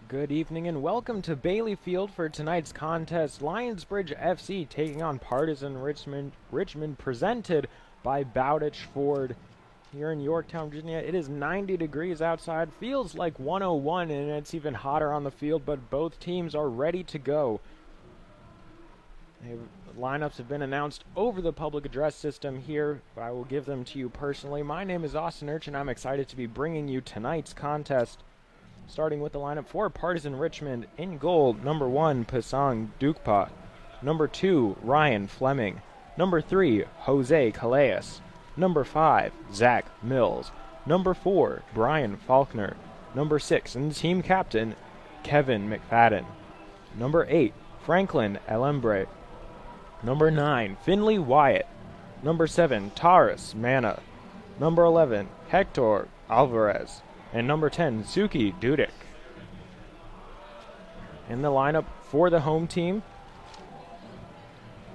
Good evening and welcome to Bailey Field for tonight's contest. Lionsbridge FC taking on Partizan Richmond, presented by Bowditch Ford. Here in Yorktown, Virginia, it is 90 degrees outside. Feels like 101 and it's even hotter on the field, but both teams are ready to go. Lineups have been announced over the public address system here, but I will give them to you personally. My name is Austin Urch and I'm excited to be bringing you tonight's contest. Starting with the lineup for Partizan Richmond, in goal, number 1, Pasang Dukpa. Number 2, Ryan Fleming. Number 3, Jose Calais. Number 5, Zach Mills. Number 4, Brian Faulkner. Number 6, and team captain, Kevin McFadden. Number 8, Franklin Elembre. Number 9, Finley Wyatt. Number 7, Taurus Mana. Number 11, Hector Alvarez. And number 10, Suki Dudek. In the lineup for the home team,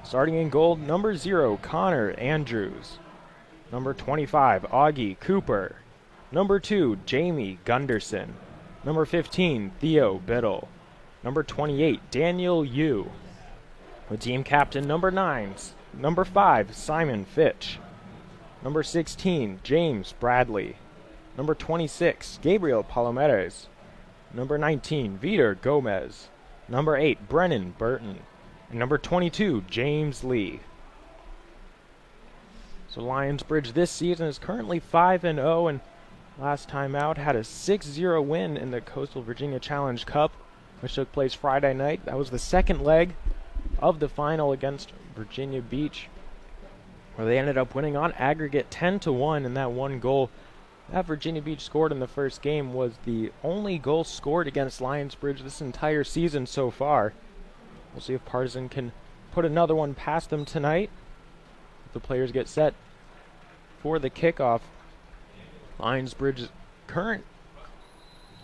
starting in goal, number 0, Connor Andrews. Number 25, Augie Cooper. Number 2, Jamie Gunderson. Number 15, Theo Biddle. Number 28, Daniel Yu. The team captain, number 9, number 5, Simon Fitch. Number 16, James Bradley. Number 26, Gabriel Palomares. Number 19, Vitor Gomes. Number 8, Brennen Burton. And number 22, James Lee. So Lionsbridge this season is currently 5-0, and last time out had a 6-0 win in the Coastal Virginia Challenge Cup, which took place Friday night. That was the second leg of the final against Virginia Beach, where they ended up winning on aggregate 10-1, and that one goal that Virginia Beach scored in the first game was the only goal scored against Lionsbridge this entire season so far. We'll see if Partizan can put another one past them tonight. The players get set for the kickoff. Lionsbridge's current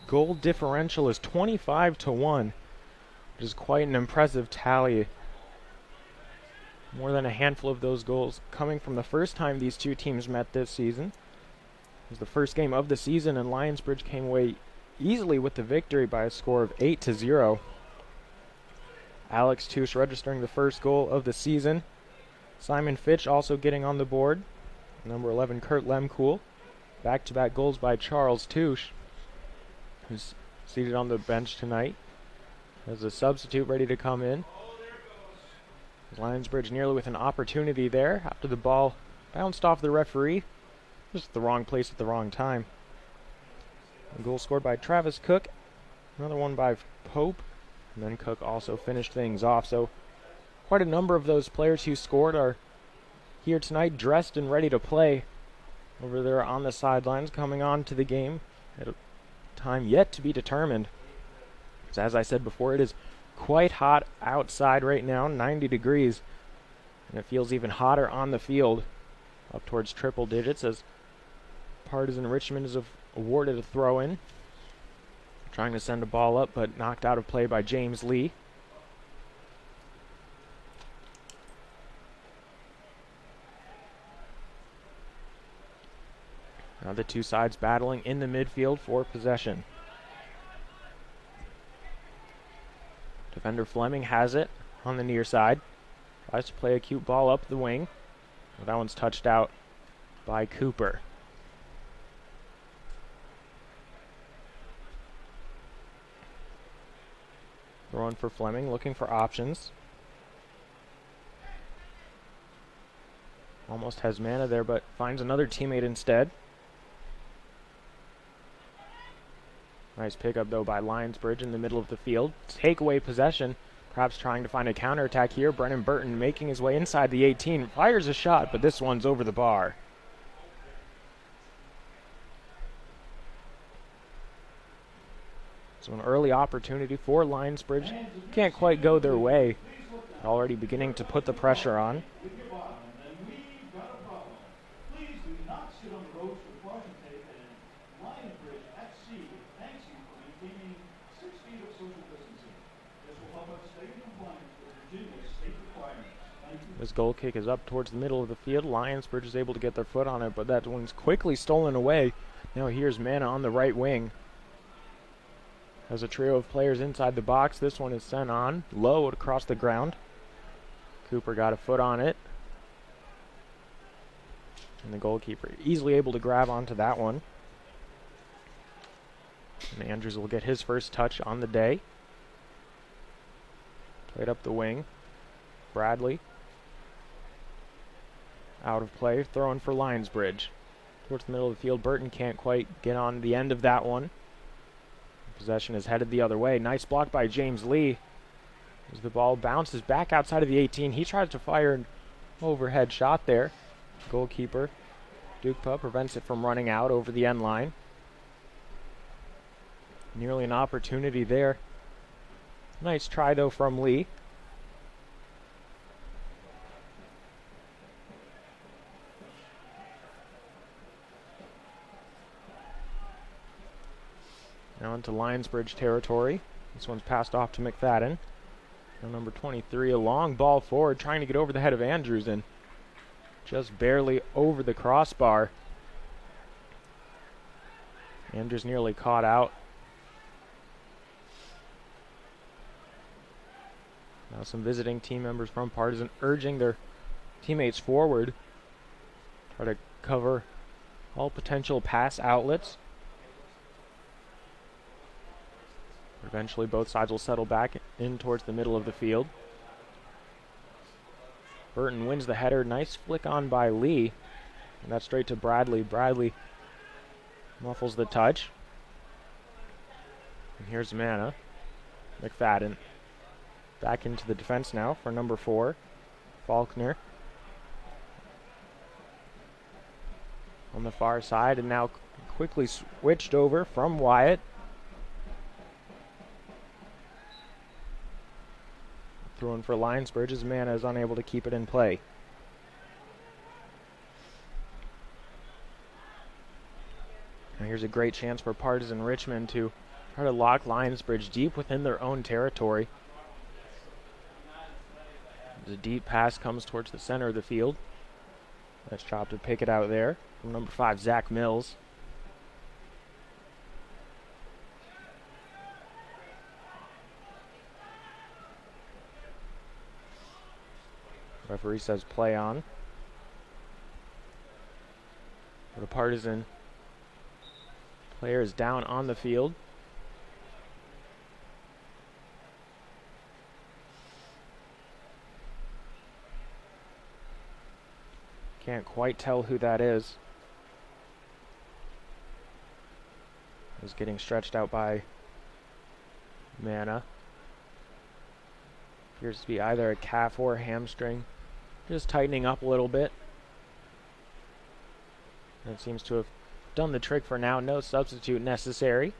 goal differential is 25-1, which is quite an impressive tally. More than a handful of those goals coming from the first time these two teams met this season. It was the first game of the season, and Lionsbridge came away easily with the victory by a score of 8-0. Alex Touche registering the first goal of the season. Simon Fitch also getting on the board. Number 11, Kurt Lehmkuhl. Back-to-back goals by Charles Touche, who's seated on the bench tonight as a substitute ready to come in. Lionsbridge nearly with an opportunity there after the ball bounced off the referee. Just the wrong place at the wrong time. A goal scored by Travis Cook. Another one by Pope. And then Cook also finished things off. So quite a number of those players who scored are here tonight dressed and ready to play over there on the sidelines, coming on to the game at a time yet to be determined. So as I said before, it is quite hot outside right now, 90 degrees. And it feels even hotter on the field, up towards triple digits, as Partizan Richmond is awarded a throw-in. Trying to send a ball up, but knocked out of play by James Lee. Now the two sides battling in the midfield for possession. Defender Fleming has it on the near side. Tries to play a cute ball up the wing. Well, that one's touched out by Cooper. Throwing for Fleming, looking for options. Almost has mana there, but finds another teammate instead. Nice pickup, though, by Lionsbridge in the middle of the field. Take away possession. Perhaps trying to find a counterattack here. Brennan Burton making his way inside the 18. Fires a shot, but this one's over the bar. So an early opportunity for Lionsbridge. Can't quite go their way. Already beginning to put the pressure on. This goal kick is up towards the middle of the field. Lionsbridge is able to get their foot on it, but that one's quickly stolen away. Now here's Mana on the right wing. Has a trio of players inside the box. This one is sent on low across the ground. Cooper got a foot on it. And the goalkeeper easily able to grab onto that one. And Andrews will get his first touch on the day. Played up the wing. Bradley. Out of play, throwing for Lionsbridge. Towards the middle of the field, Burton can't quite get on the end of that one. Possession is headed the other way. Nice block by James Lee. As the ball bounces back outside of the 18, he tries to fire an overhead shot there. Goalkeeper Dukpa prevents it from running out over the end line. Nearly an opportunity there. Nice try though from Lee. Now into Lionsbridge territory. This one's passed off to McFadden. Now number 23, a long ball forward, trying to get over the head of Andrews and just barely over the crossbar. Andrews nearly caught out. Now some visiting team members from Partizan urging their teammates forward. Try to cover all potential pass outlets. Eventually both sides will settle back in towards the middle of the field. Burton wins the header. Nice flick on by Lee. And that's straight to Bradley. Bradley muffles the touch. And here's Mana. McFadden. Back into the defense now for number 4. Faulkner. On the far side, and now quickly switched over from Wyatt. Throwing for Lionsbridge as Mana is unable to keep it in play. Now here's a great chance for Partizan Richmond to try to lock Lionsbridge deep within their own territory. The deep pass comes towards the center of the field. Let's try to pick it out there from number 5, Zach Mills. Referee says play on. The Partizan player is down on the field. Can't quite tell who that is. Is getting stretched out by Mana. Appears to be either a calf or a hamstring. Just tightening up a little bit. And it seems to have done the trick for now. No substitute necessary.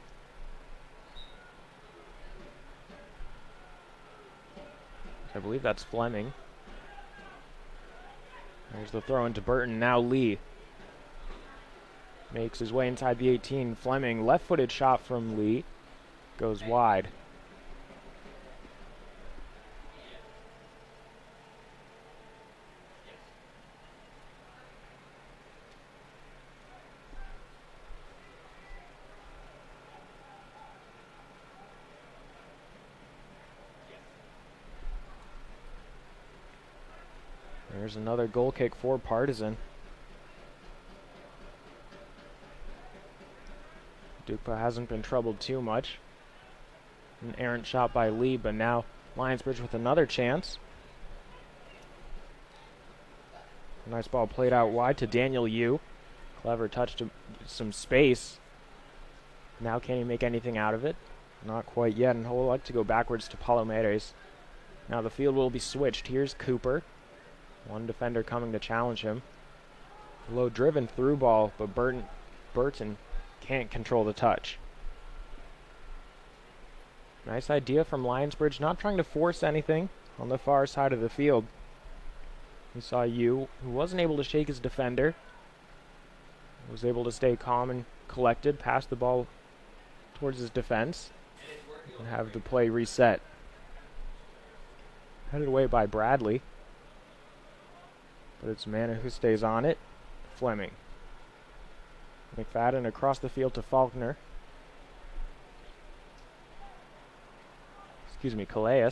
I believe that's Fleming. There's the throw into Burton. Now Lee makes his way inside the 18. Fleming, left-footed shot from Lee. Goes wide. There's another goal kick for Partizan. Dukpa hasn't been troubled too much. An errant shot by Lee, but now Lionsbridge with another chance. A nice ball played out wide to Daniel Yu. Clever touch to some space. Now can he make anything out of it? Not quite yet, and he'll like to go backwards to Palomares. Now the field will be switched. Here's Cooper. One defender coming to challenge him. Low driven through ball, but Burton can't control the touch. Nice idea from Lionsbridge, not trying to force anything on the far side of the field. We saw Yu, who wasn't able to shake his defender. Was able to stay calm and collected, pass the ball towards his defense, and have the play reset. Headed away by Bradley. But it's Mana who stays on it. Fleming. McFadden across the field to Faulkner. Calais.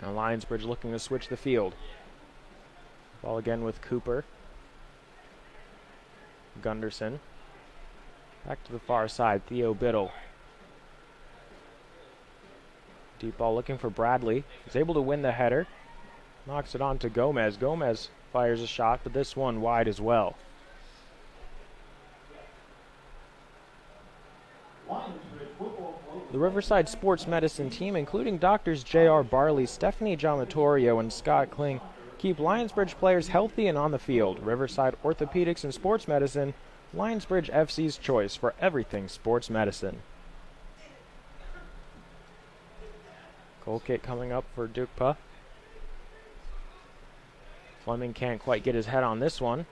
Now Lionsbridge looking to switch the field. Ball again with Cooper. Gunderson. Back to the far side, Theo Biddle. Deep ball looking for Bradley. He's able to win the header. Knocks it on to Gomes. Gomes fires a shot, but this one wide as well. The Riverside Sports Medicine team, including doctors J.R. Barley, Stephanie Giamatorio, and Scott Kling, keep Lionsbridge players healthy and on the field. Riverside Orthopedics and Sports Medicine, Lionsbridge FC's choice for everything sports medicine. Goal kick coming up for Dukpa. Fleming can't quite get his head on this one.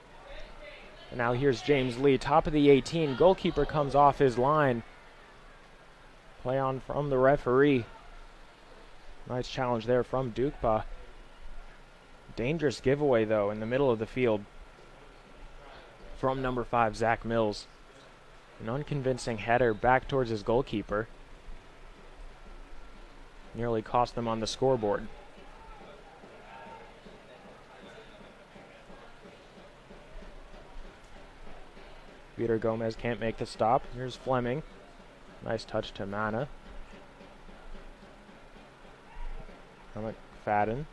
And now here's James Lee, top of the 18. Goalkeeper comes off his line. Play on from the referee. Nice challenge there from Dukpa. Dangerous giveaway, though, in the middle of the field from number 5, Zach Mills. An unconvincing header back towards his goalkeeper. Nearly cost them on the scoreboard. Vitor Gomes can't make the stop. Here's Fleming. Nice touch to Mana. McFadden.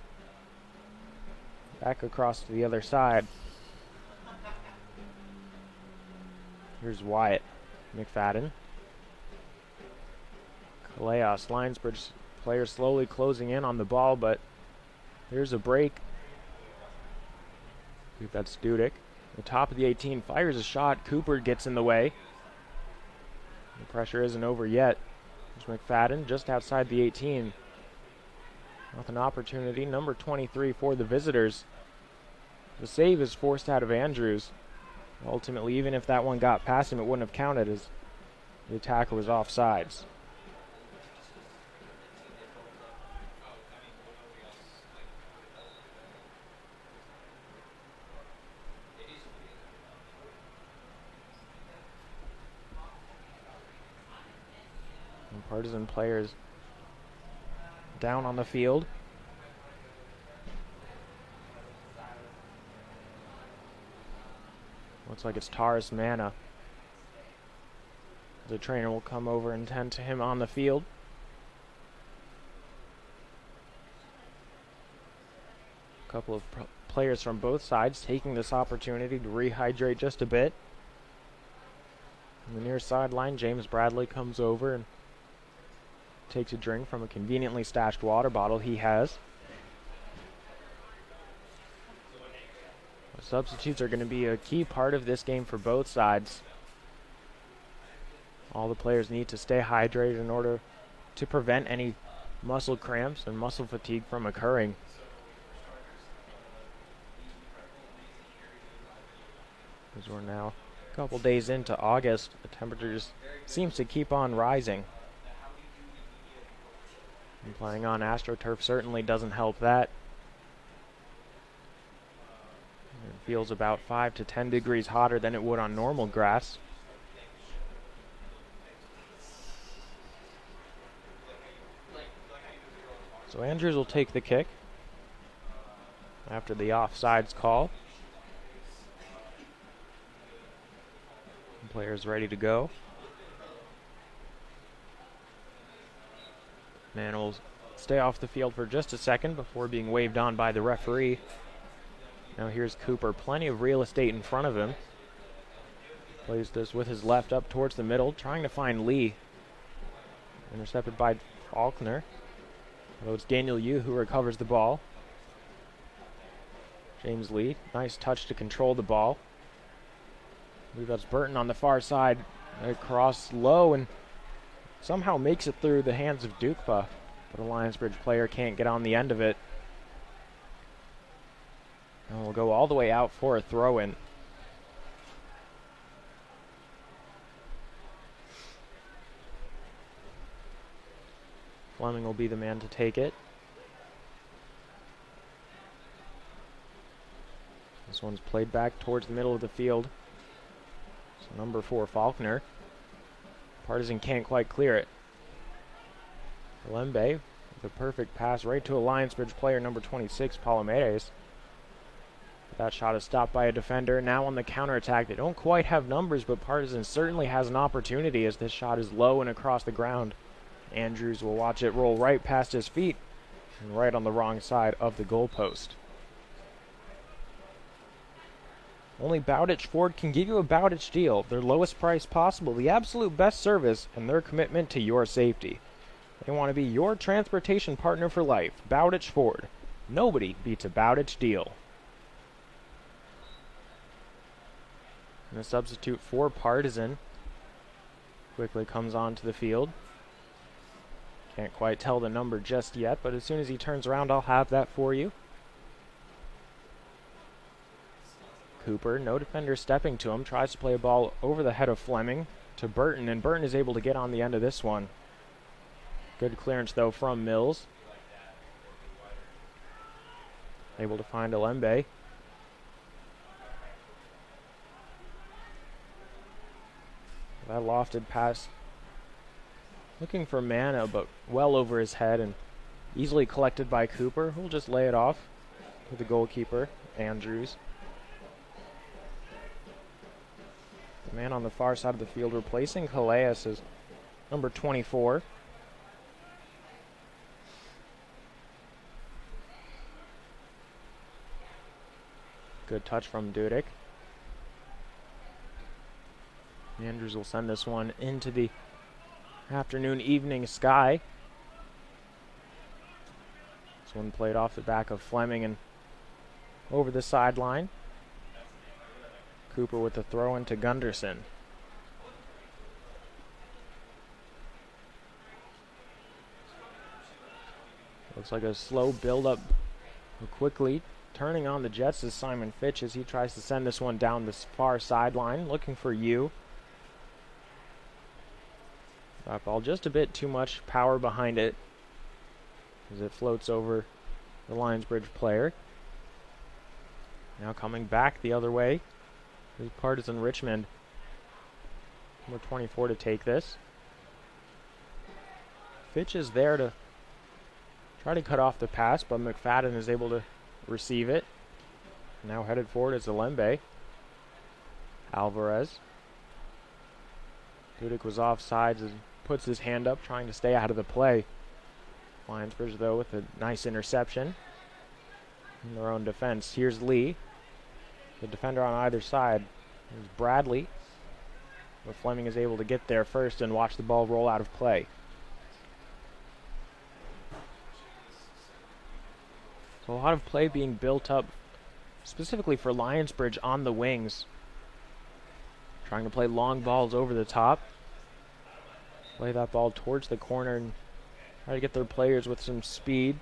Back across to the other side. Here's Wyatt. McFadden. Calais, Linesbridge players slowly closing in on the ball, but here's a break. I think that's Dudek. The top of the 18 fires a shot. Cooper gets in the way. The pressure isn't over yet. There's McFadden just outside the 18. With an opportunity, number 23 for the visitors. The save is forced out of Andrews. Ultimately, even if that one got past him, it wouldn't have counted as the attacker was offsides. And Partizan players down on the field. Looks like it's Taurus Mana. The trainer will come over and tend to him on the field. A couple of players from both sides taking this opportunity to rehydrate just a bit. On the near sideline, James Bradley comes over and takes a drink from a conveniently stashed water bottle he has. Substitutes are going to be a key part of this game for both sides. All the players need to stay hydrated in order to prevent any muscle cramps and muscle fatigue from occurring. As we're now a couple days into August, the temperature just seems to keep on rising. And playing on AstroTurf certainly doesn't help that. It feels about 5 to 10 degrees hotter than it would on normal grass. So Andrews will take the kick after the offsides call. Players ready to go. Man will stay off the field for just a second before being waved on by the referee. Now here's Cooper, plenty of real estate in front of him. Plays this with his left up towards the middle, trying to find Lee. Intercepted by Faulkner. Although it's Daniel Yu who recovers the ball. James Lee, nice touch to control the ball. I believe that's Burton on the far side. Across low and somehow makes it through the hands of Dukpa. But a Lionsbridge player can't get on the end of it. And we'll go all the way out for a throw-in. Fleming will be the man to take it. This one's played back towards the middle of the field. So number 4, Faulkner. Partizan can't quite clear it. Lembe with a perfect pass right to a Lionsbridge player, number 26, Palomares. That shot is stopped by a defender. Now on the counterattack, they don't quite have numbers, but Partizan certainly has an opportunity as this shot is low and across the ground. Andrews will watch it roll right past his feet and right on the wrong side of the goalpost. Only Bowditch Ford can give you a Bowditch deal, their lowest price possible, the absolute best service, and their commitment to your safety. They want to be your transportation partner for life. Bowditch Ford. Nobody beats a Bowditch deal. And a substitute for Partizan quickly comes onto the field. Can't quite tell the number just yet, but as soon as he turns around, I'll have that for you. Cooper, no defender stepping to him, tries to play a ball over the head of Fleming to Burton, and Burton is able to get on the end of this one. Good clearance, though, from Mills. Able to find Lembe. That lofted pass. Looking for Mana, but well over his head and easily collected by Cooper, who'll just lay it off to the goalkeeper, Andrews. The man on the far side of the field replacing Calais is number 24. Good touch from Dudek. Andrews will send this one into the afternoon evening sky. This one played off the back of Fleming and over the sideline. Cooper with the throw into Gunderson. Looks like a slow build-up. Quickly turning on the Jets is Simon Fitch as he tries to send this one down the far sideline, looking for you. That ball just a bit too much power behind it as it floats over the Lionsbridge player. Now coming back the other way is Partizan Richmond. Number 24 to take this. Fitch is there to try to cut off the pass, but McFadden is able to receive it. Now headed forward is Lembe. Alvarez. Dudek was offsides and puts his hand up, trying to stay out of the play. Lionsbridge, though, with a nice interception in their own defense. Here's Lee. The defender on either side is Bradley. But Fleming is able to get there first and watch the ball roll out of play. So a lot of play being built up specifically for Lionsbridge on the wings. Trying to play long balls over the top. Play that ball towards the corner and try to get their players with some speed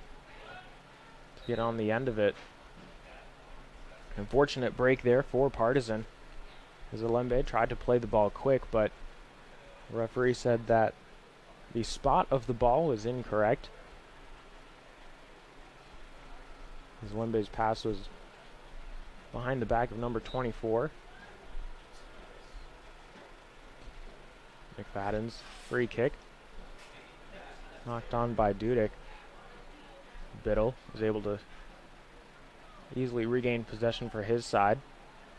to get on the end of it. Unfortunate break there for Partizan as Lembe tried to play the ball quick, but the referee said that the spot of the ball was incorrect. As Lembe's pass was behind the back of number 24. McFadden's free kick. Knocked on by Dudek. Biddle is able to easily regain possession for his side.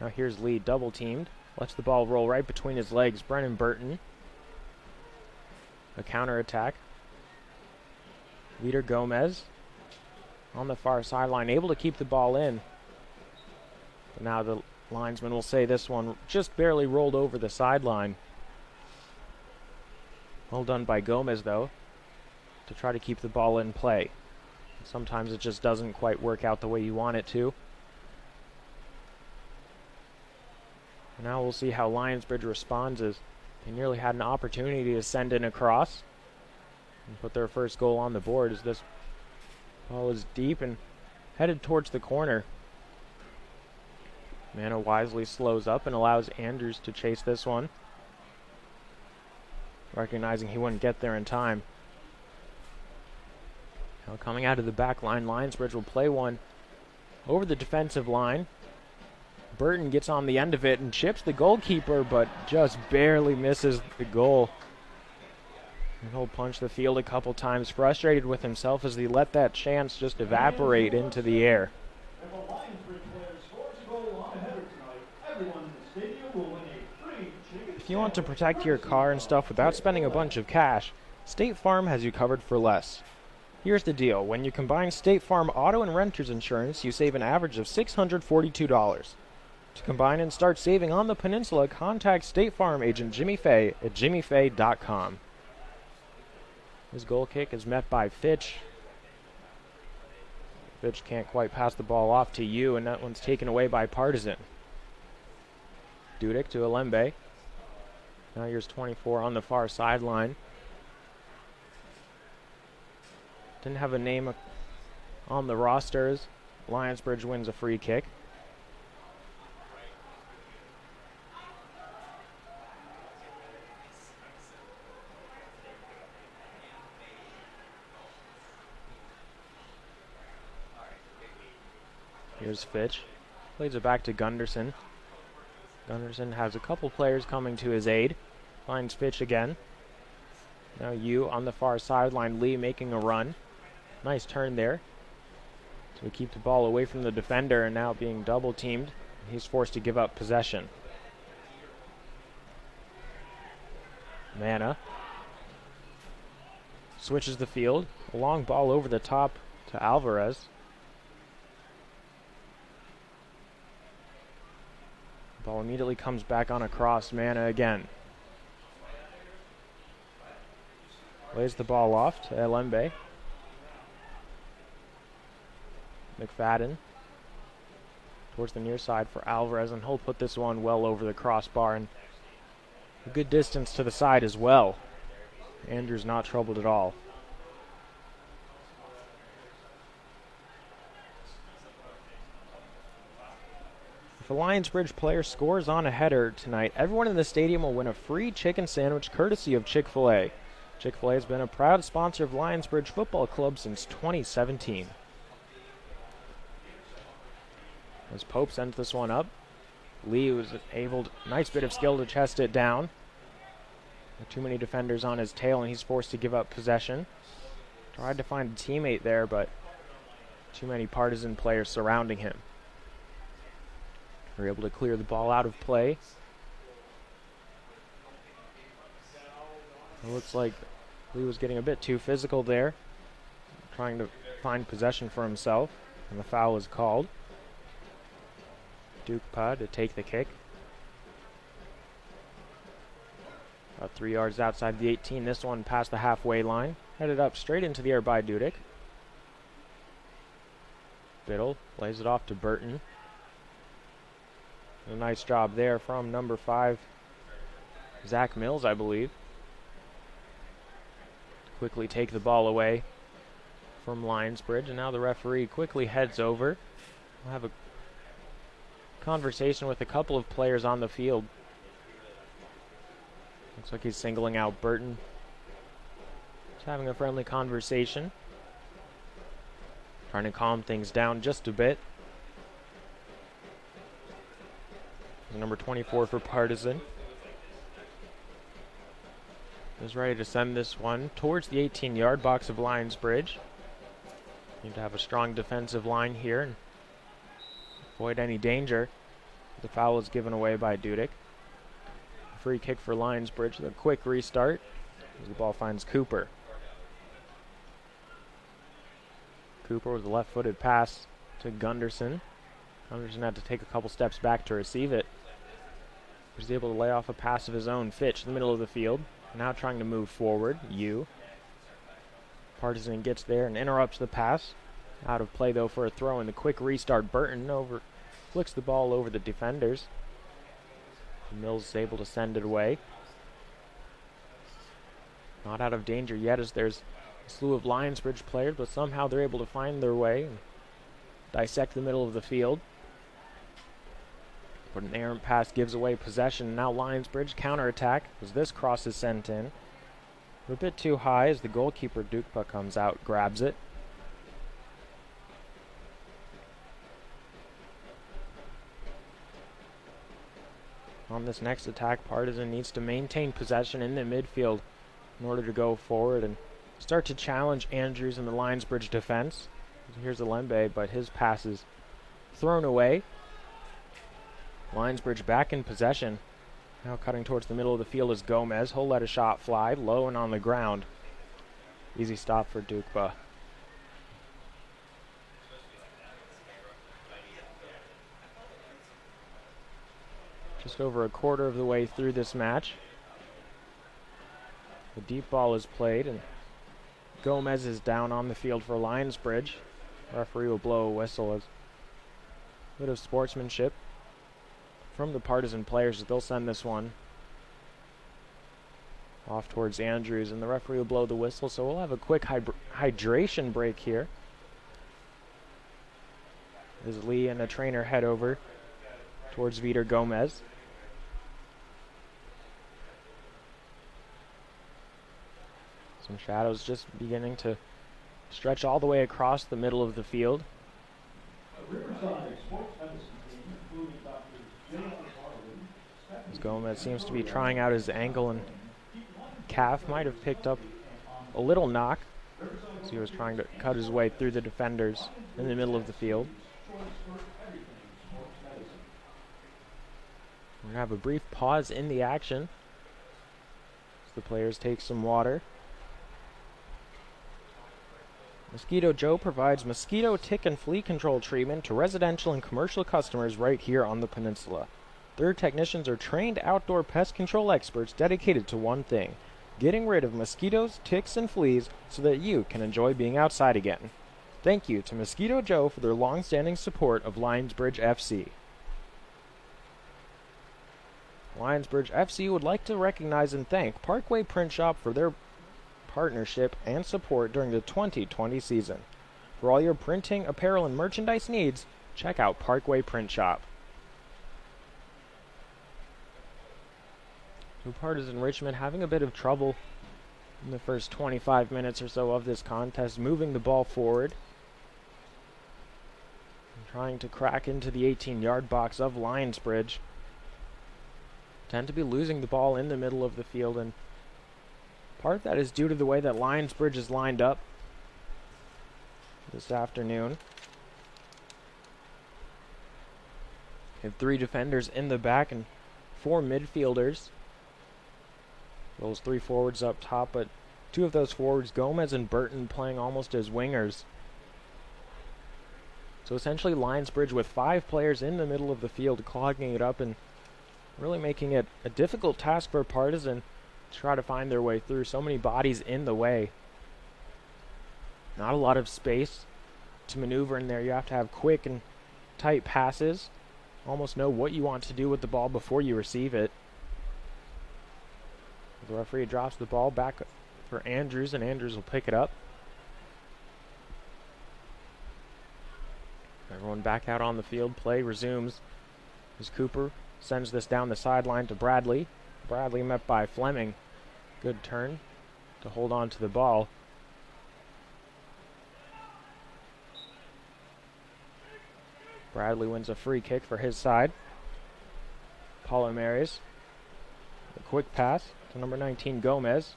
Now here's Lee, double teamed. Lets the ball roll right between his legs. Brennen Burton. A counter attack. Vitor Gomes on the far sideline, able to keep the ball in. But now the linesman will say this one just barely rolled over the sideline. Well done by Gomes, though, to try to keep the ball in play. Sometimes it just doesn't quite work out the way you want it to. And now we'll see how Lionsbridge responds as they nearly had an opportunity to send in a cross and put their first goal on the board as this ball is deep and headed towards the corner. Mana wisely slows up and allows Andrews to chase this one, recognizing he wouldn't get there in time. Now coming out of the back line, Lionsbridge will play one over the defensive line. Burton gets on the end of it and chips the goalkeeper, but just barely misses the goal. And he'll punch the field a couple times, frustrated with himself as he let that chance just evaporate into the air. If you want to protect your car and stuff without spending a bunch of cash, State Farm has you covered for less. Here's the deal. When you combine State Farm auto and renter's insurance, you save an average of $642. To combine and start saving on the peninsula, contact State Farm agent Jimmy Fay at jimmyfay.com. His goal kick is met by Fitch. Fitch can't quite pass the ball off to you, and that one's taken away by Partizan. Dudek to Alembe. Now here's 24 on the far sideline. Didn't have a name on the rosters. Lionsbridge wins a free kick. Here's Fitch. Plays it back to Gunderson. Gunderson has a couple players coming to his aid. Finds Fitch again. Now you on the far sideline. Lee making a run. Nice turn there. So we keep the ball away from the defender, and now being double teamed. He's forced to give up possession. Mana switches the field. A long ball over the top to Alvarez. Ball immediately comes back on a cross. Mana again. Lays the ball off to Alembe. McFadden towards the near side for Alvarez, and he'll put this one well over the crossbar and a good distance to the side as well. Andrew's not troubled at all. If a Lionsbridge player scores on a header tonight, everyone in the stadium will win a free chicken sandwich courtesy of Chick-fil-A. Chick-fil-A has been a proud sponsor of Lionsbridge Football Club since 2017. As Pope sends this one up, Lee was able to, nice bit of skill to chest it down. Too many defenders on his tail, and he's forced to give up possession. Tried to find a teammate there, but too many Partizan players surrounding him. We're able to clear the ball out of play. It looks like Lee was getting a bit too physical there, trying to find possession for himself, and the foul is called. Dukpa to take the kick. About 3 yards outside the 18. This one past the halfway line. Headed up straight into the air by Dudek. Biddle lays it off to Burton. A nice job there from number 5, Zach Mills, I believe. Quickly take the ball away from Lionsbridge, and now the referee quickly heads over. We'll have a conversation with a couple of players on the field. Looks like he's singling out Burton. Just having a friendly conversation. Trying to calm things down just a bit. Number 24 for Partizan is ready to send this one towards the 18-yard box of Lionsbridge. Need to have a strong defensive line here and avoid any danger. The foul is given away by Dudek. Free kick for Lionsbridge. A quick restart as the ball finds Cooper. Cooper with a left-footed pass to Gunderson. Gunderson had to take a couple steps back to receive it. He was able to lay off a pass of his own. Fitch in the middle of the field. Now trying to move forward. Partizan gets there and interrupts the pass. Out of play though for a throw in the quick restart. Burton flicks the ball over the defenders. Mills is able to send it away. Not out of danger yet as there's a slew of Lionsbridge players, but somehow they're able to find their way and dissect the middle of the field. But an errant pass gives away possession. Now Lionsbridge counterattack as this cross is sent in. A bit too high as the goalkeeper Dukpa comes out, grabs it. On this next attack, Partizan needs to maintain possession in the midfield in order to go forward and start to challenge Andrews in the Lionsbridge defense. Here's Alembe, but his pass is thrown away. Lionsbridge back in possession. Now cutting towards the middle of the field is Gomes. He'll let a shot fly, low and on the ground. Easy stop for Dukba. Just over a quarter of the way through this match. The deep ball is played, and Gomes is down on the field for Lionsbridge. Referee will blow a whistle as a bit of sportsmanship from the Partizan players. They'll send this one off towards Andrews, and the referee will blow the whistle, so we'll have a quick hydration break here as Lee and a trainer head over towards Vitor Gomes. Some shadows just beginning to stretch all the way across the middle of the field. As Gomes seems to be trying out his ankle and calf, might have picked up a little knock as he was trying to cut his way through the defenders in the middle of the field. We're going to have a brief pause in the action as the players take some water. Mosquito Joe provides mosquito, tick, and flea control treatment to residential and commercial customers right here on the peninsula. Their technicians are trained outdoor pest control experts dedicated to one thing: getting rid of mosquitoes, ticks, and fleas so that you can enjoy being outside again. Thank you to Mosquito Joe for their long-standing support of Lionsbridge FC. Lionsbridge FC would like to recognize and thank Parkway Print Shop for their partnership and support during the 2020 season. For all your printing, apparel, and merchandise needs, check out Parkway Print Shop. So Partizan Richmond having a bit of trouble in the first 25 minutes or so of this contest, moving the ball forward and trying to crack into the 18-yard box of Lionsbridge. Tend to be losing the ball in the middle of the field, and part of that is due to the way that Lionsbridge is lined up this afternoon. They have 3 defenders in the back and 4 midfielders. Those 3 forwards up top, but 2 of those forwards, Gomes and Burton, playing almost as wingers. So essentially Lionsbridge with 5 players in the middle of the field, clogging it up and really making it a difficult task for Partizan to try to find their way through. So many bodies in the way. Not a lot of space to maneuver in there. You have to have quick and tight passes. Almost know what you want to do with the ball before you receive it. The referee drops the ball back for Andrews, and Andrews will pick it up. Everyone back out on the field. Play resumes as Cooper sends this down the sideline to Bradley. Bradley met by Fleming. Good turn to hold on to the ball. Bradley wins a free kick for his side. Palomares. A quick pass to number 19, Gomes.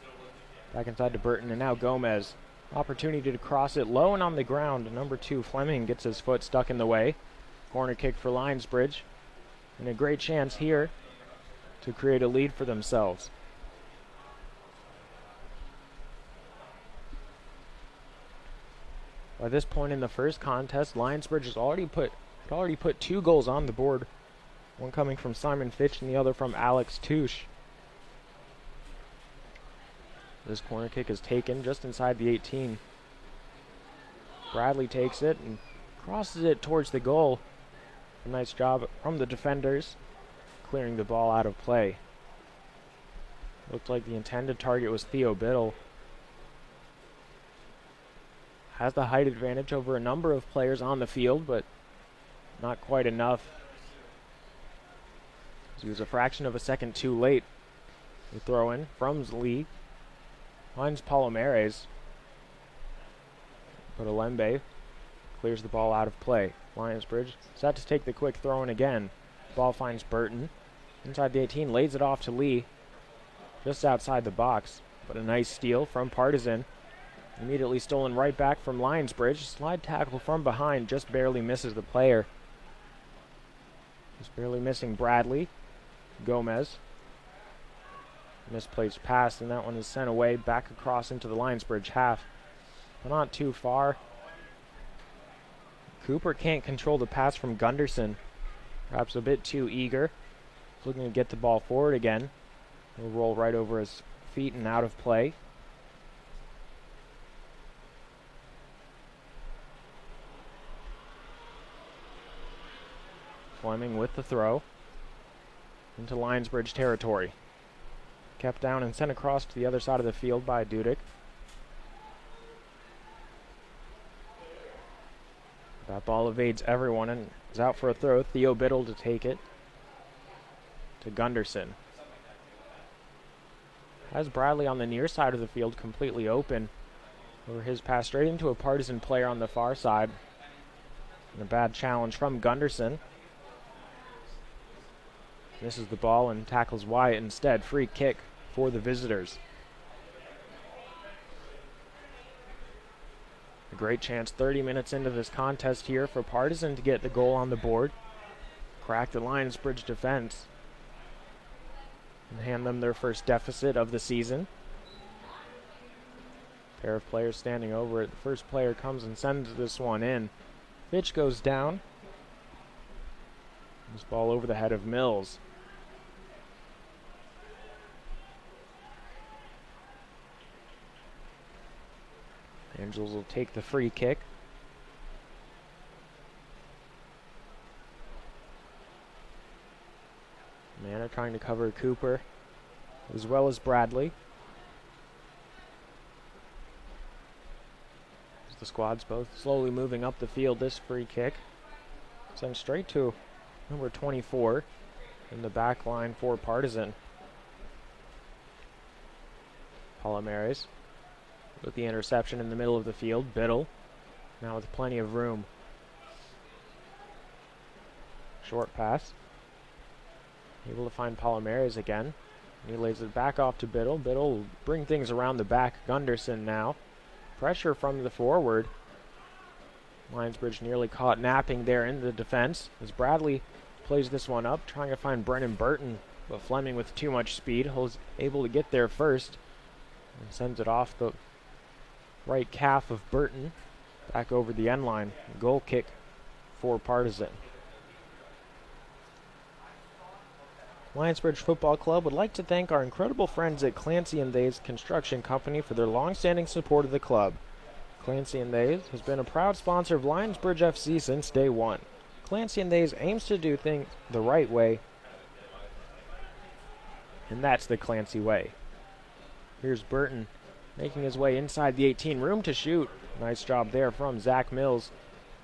Back inside to Burton, and now Gomes. Opportunity to cross it low and on the ground. Number 2, Fleming, gets his foot stuck in the way. Corner kick for Lionsbridge. And a great chance here to create a lead for themselves. By this point in the first contest, Lionsbridge has already put 2 goals on the board. One coming from Simon Fitch and the other from Alex Touche. This corner kick is taken just inside the 18. Bradley takes it and crosses it towards the goal. A nice job from the defenders, clearing the ball out of play. Looked like the intended target was Theo Biddle. Has the height advantage over a number of players on the field, but not quite enough. He was a fraction of a second too late. The throw in from Lee. Finds Palomares. But Alembe clears the ball out of play. Lionsbridge set to take the quick throw in again. Ball finds Burton. Inside the 18, lays it off to Lee. Just outside the box. But a nice steal from Partizan. Immediately stolen right back from Lionsbridge. Slide tackle from behind, just barely misses the player. Just barely missing Bradley. Gomes. Misplaced pass, and that one is sent away back across into the Lionsbridge half. But not too far. Cooper can't control the pass from Gunderson. Perhaps a bit too eager. Looking to get the ball forward again. He'll roll right over his feet and out of play. Fleming with the throw into Lionsbridge territory. Kept down and sent across to the other side of the field by Dudek. That ball evades everyone and is out for a throw. Theo Biddle to take it to Gunderson. Has Bradley on the near side of the field completely open. Over his pass straight into a Partizan player on the far side. And a bad challenge from Gunderson. Misses the ball and tackles Wyatt instead. Free kick for the visitors. A great chance 30 minutes into this contest here for Partizan to get the goal on the board. Crack the Lionsbridge defense. And hand them their first deficit of the season. Pair of players standing over it. The first player comes and sends this one in. Fitch goes down. This ball over the head of Mills. Angels will take the free kick. Manor trying to cover Cooper as well as Bradley. As the squads both slowly moving up the field, this free kick sent straight to number 24 in the back line for Partizan. Palomares with the interception in the middle of the field. Biddle now with plenty of room. Short pass. Able to find Palomares again. He lays it back off to Biddle. Biddle will bring things around the back. Gunderson now. Pressure from the forward. Lionsbridge nearly caught napping there in the defense as Bradley plays this one up, trying to find Brennen Burton, but Fleming with too much speed was able to get there first and sends it off the right calf of Burton back over the end line. Goal kick for Partizan. Lionsbridge Football Club would like to thank our incredible friends at Clancy & Thay's Construction Company for their long-standing support of the club. Clancy & Thay's has been a proud sponsor of Lionsbridge FC since day one. Clancy & Thay's aims to do things the right way, and that's the Clancy way. Here's Burton making his way inside the 18, room to shoot. Nice job there from Zach Mills.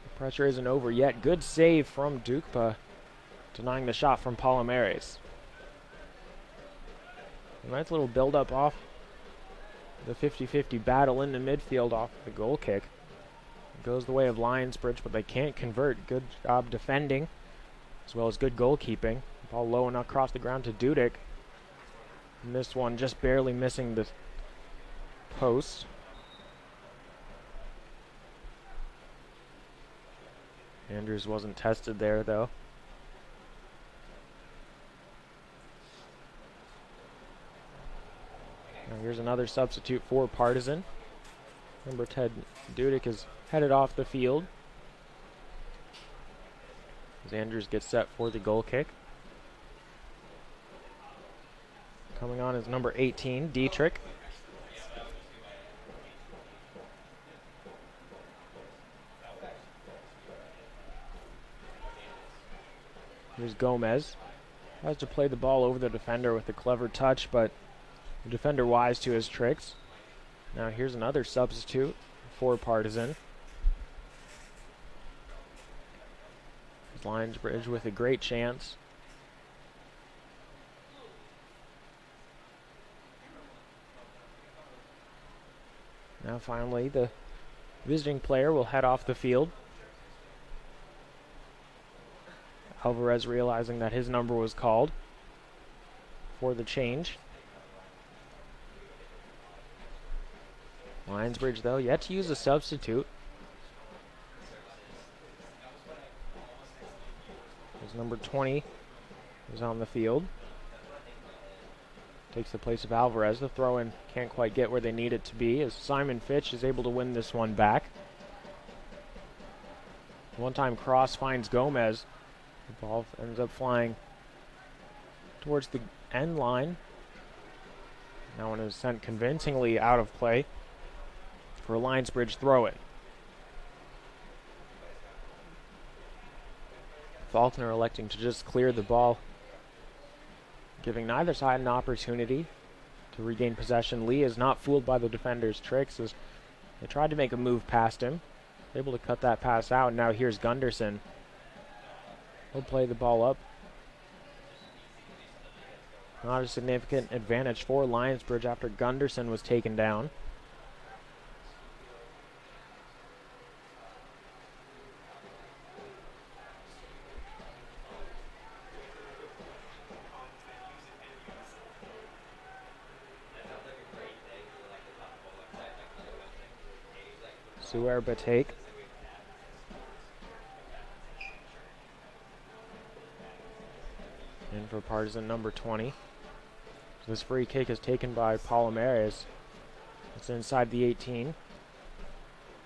The pressure isn't over yet. Good save from Dukpa, denying the shot from Palomares. A nice little build-up off the 50-50 battle in the midfield off the goal kick. It goes the way of Lionsbridge, but they can't convert. Good job defending, as well as good goalkeeping. Ball low and across the ground to Dudek. And this one just barely missing the post. Andrews wasn't tested there, though. Now here's another substitute for Partizan. Number 10, Dudek is headed off the field as Andrews gets set for the goal kick. Coming on is number 18, Dietrich. Here's Gomes. Tries to play the ball over the defender with a clever touch, but the defender wise to his tricks. Now here's another substitute for Partizan. Lionsbridge with a great chance. Now finally the visiting player will head off the field. Alvarez realizing that his number was called. for the change. Lionsbridge, though, yet to use a substitute. As number 20 is on the field. Takes the place of Alvarez. The throw-in can't quite get where they need it to be, as Simon Fitch is able to win this one back. One-time cross finds Gomes. The ball ends up flying towards the end line. That one is sent convincingly out of play for a Lionsbridge throw-in. Faulkner electing to just clear the ball, giving neither side an opportunity to regain possession. Lee is not fooled by the defender's tricks as they tried to make a move past him. Able to cut that pass out, and now here's Gunderson. He'll play the ball up. Not a significant advantage for Lionsbridge after Gunderson was taken down. Batake. In for Partizan number 20. This free kick is taken by Palomares. It's inside the 18.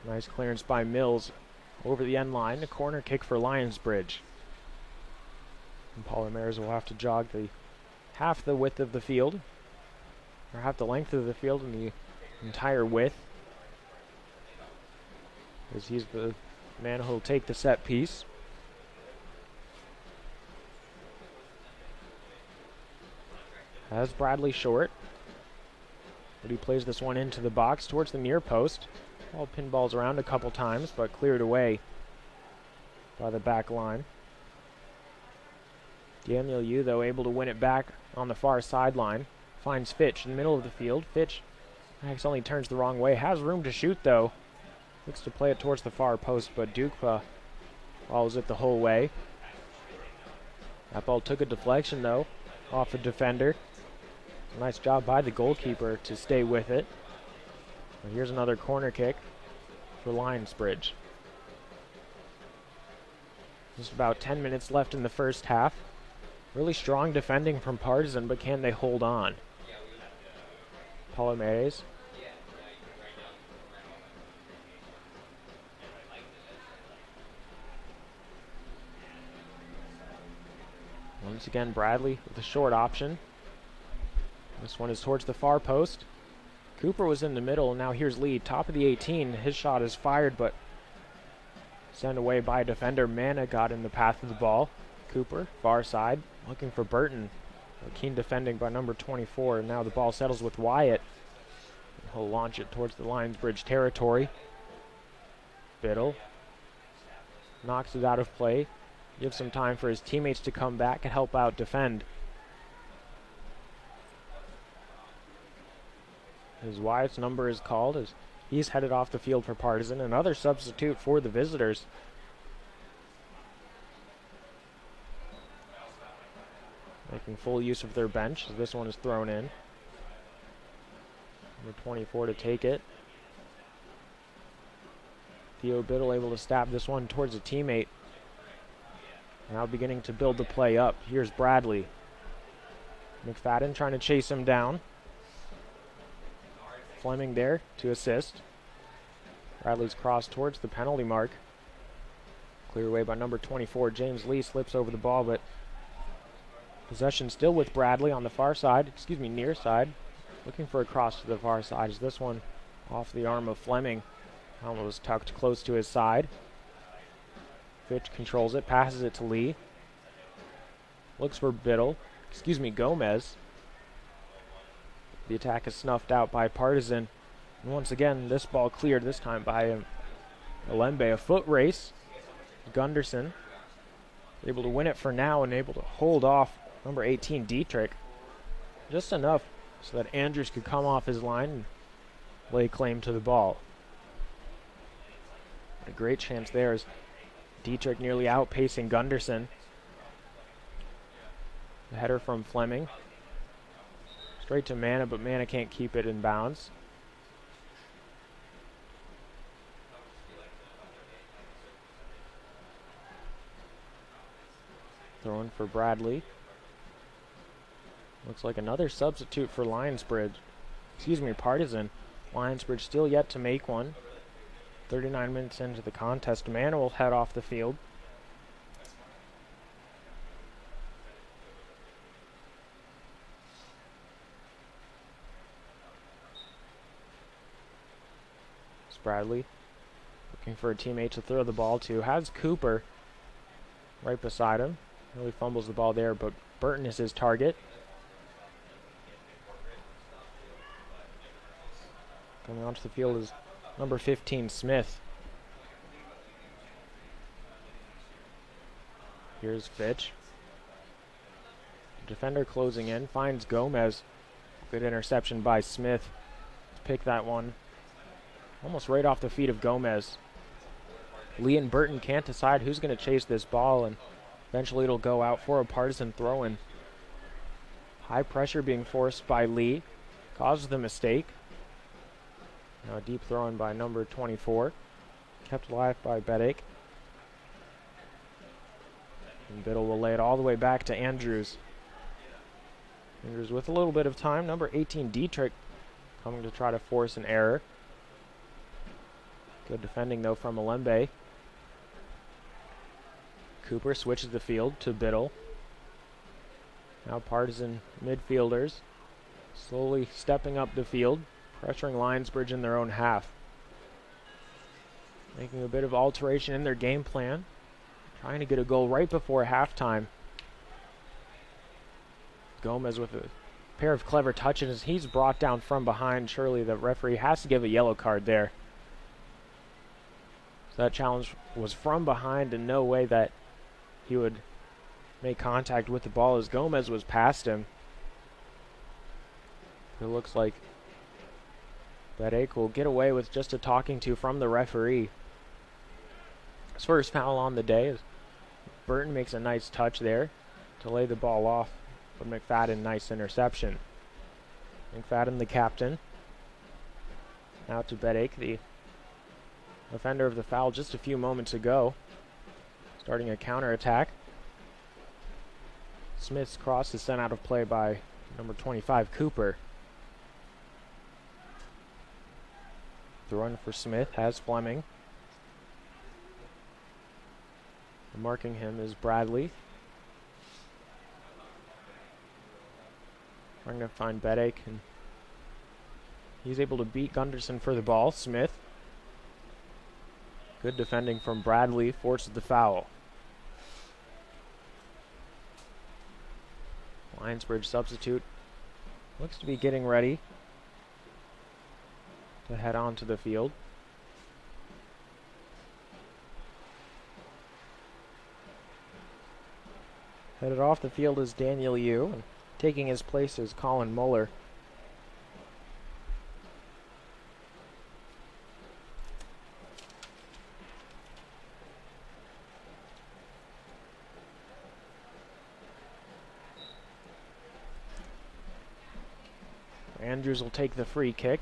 Nice clearance by Mills over the end line. A corner kick for Lionsbridge. And Palomares will have to jog the half the width of the field, or half the length of the field and the entire width, as he's the man who'll take the set piece. Has Bradley short, but he plays this one into the box towards the near post. Ball pinballs around a couple times, but cleared away by the back line. Gabriel, though, able to win it back on the far sideline. Finds Fitch in the middle of the field. Fitch accidentally turns the wrong way. Has room to shoot, though. Looks to play it towards the far post, but Duke follows it the whole way. That ball took a deflection, though, off the defender. Nice job by the goalkeeper to stay with it. And here's another corner kick for Lionsbridge. Just about 10 minutes left in the first half. Really strong defending from Partizan, but can they hold on? Palomares. Once again, Bradley with a short option. This one is towards the far post. Cooper was in the middle, and now here's Lee, top of the 18. His shot is fired, but sent away by a defender. Mana got in the path of the ball. Cooper, far side, looking for Burton. Keen defending by number 24, and now the ball settles with Wyatt. He'll launch it towards the Lionsbridge territory. Biddle knocks it out of play. Gives some time for his teammates to come back and help out defend. As Wyatt's number is called, as he's headed off the field for Partizan. Another substitute for the visitors. Making full use of their bench as this one is thrown in. Number 24 to take it. Theo Biddle able to stab this one towards a teammate. Now beginning to build the play up. Here's Bradley. McFadden trying to chase him down. Fleming there to assist. Bradley's cross towards the penalty mark. Clear away by number 24. James Lee slips over the ball, but possession still with Bradley on the far side. Near side. Looking for a cross to the far side. Is this one off the arm of Fleming? Almost tucked close to his side. Fitch controls it, passes it to Lee. Looks for Gomez. The attack is snuffed out by Partizan. And once again, this ball cleared, this time by Alembe. A foot race. Gunderson able to win it for now and able to hold off number 18, Dietrich. Just enough so that Andrews could come off his line and lay claim to the ball. A great chance there as Dietrich nearly outpacing Gunderson. The header from Fleming. Straight to Mana, but Mana can't keep it in bounds. Throwing for Bradley. Looks like another substitute for Lionsbridge. Excuse me, Partizan. Lionsbridge still yet to make one. 39 minutes into the contest. Mana will head off the field. It's Bradley looking for a teammate to throw the ball to. Has Cooper right beside him. Really fumbles the ball there, but Burton is his target. Coming onto the field is number 15, Smith. Here's Fitch. The defender closing in, finds Gomes. Good interception by Smith to pick that one. Almost right off the feet of Gomes. Lee and Burton can't decide who's going to chase this ball, and eventually it'll go out for a Partizan throw-in. High pressure being forced by Lee. Causes the mistake. Now a deep throw-in by number 24. Kept alive by Biddle. And Biddle will lay it all the way back to Andrews. Andrews with a little bit of time. Number 18, Dietrich, coming to try to force an error. Good defending, though, from Alembe. Cooper switches the field to Biddle. Now Partizan midfielders slowly stepping up the field, pressuring Lionsbridge in their own half. Making a bit of alteration in their game plan. Trying to get a goal right before halftime. Gomes with a pair of clever touches. He's brought down from behind. Surely the referee has to give a yellow card there. So that challenge was from behind, and no way that he would make contact with the ball as Gomes was past him. It looks like Biddle will get away with just a talking to from the referee. His first foul on the day as Burton makes a nice touch there to lay the ball off, but McFadden, nice interception. McFadden, the captain. Now to Biddle, the offender of the foul just a few moments ago. Starting a counterattack. Smith's cross is sent out of play by number 25, Cooper. The run for Smith has Fleming. Marking him is Bradley. Trying to find Biddle, and he's able to beat Gunderson for the ball. Smith. Good defending from Bradley, forces the foul. Lionsbridge substitute looks to be getting ready to head onto the field. Headed off the field is Daniel Yu, and taking his place is Colin Muller. Andrews will take the free kick.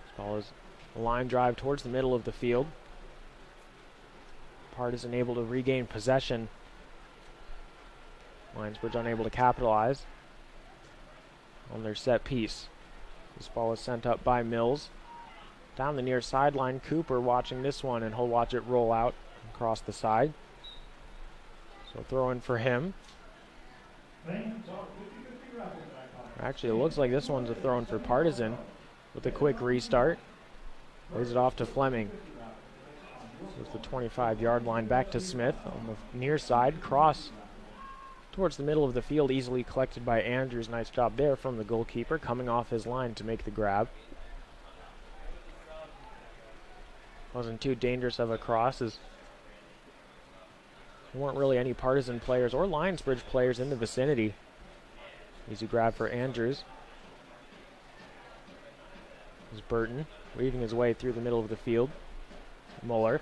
This ball is a line drive towards the middle of the field. Partizan able to regain possession. Lionsbridge unable to capitalize on their set piece. This ball is sent up by Mills. Down the near sideline, Cooper watching this one, and he'll watch it roll out across the side. So throw in for him. Actually, it looks like this one's a throw in for Partizan with a quick restart. Lays it off to Fleming. With the 25-yard line back to Smith on the near side. Cross towards the middle of the field, easily collected by Andrews. Nice job there from the goalkeeper, coming off his line to make the grab. Wasn't too dangerous of a cross, as there weren't really any Partizan players or Lionsbridge players in the vicinity. Easy grab for Andrews. There's Burton weaving his way through the middle of the field. Muller,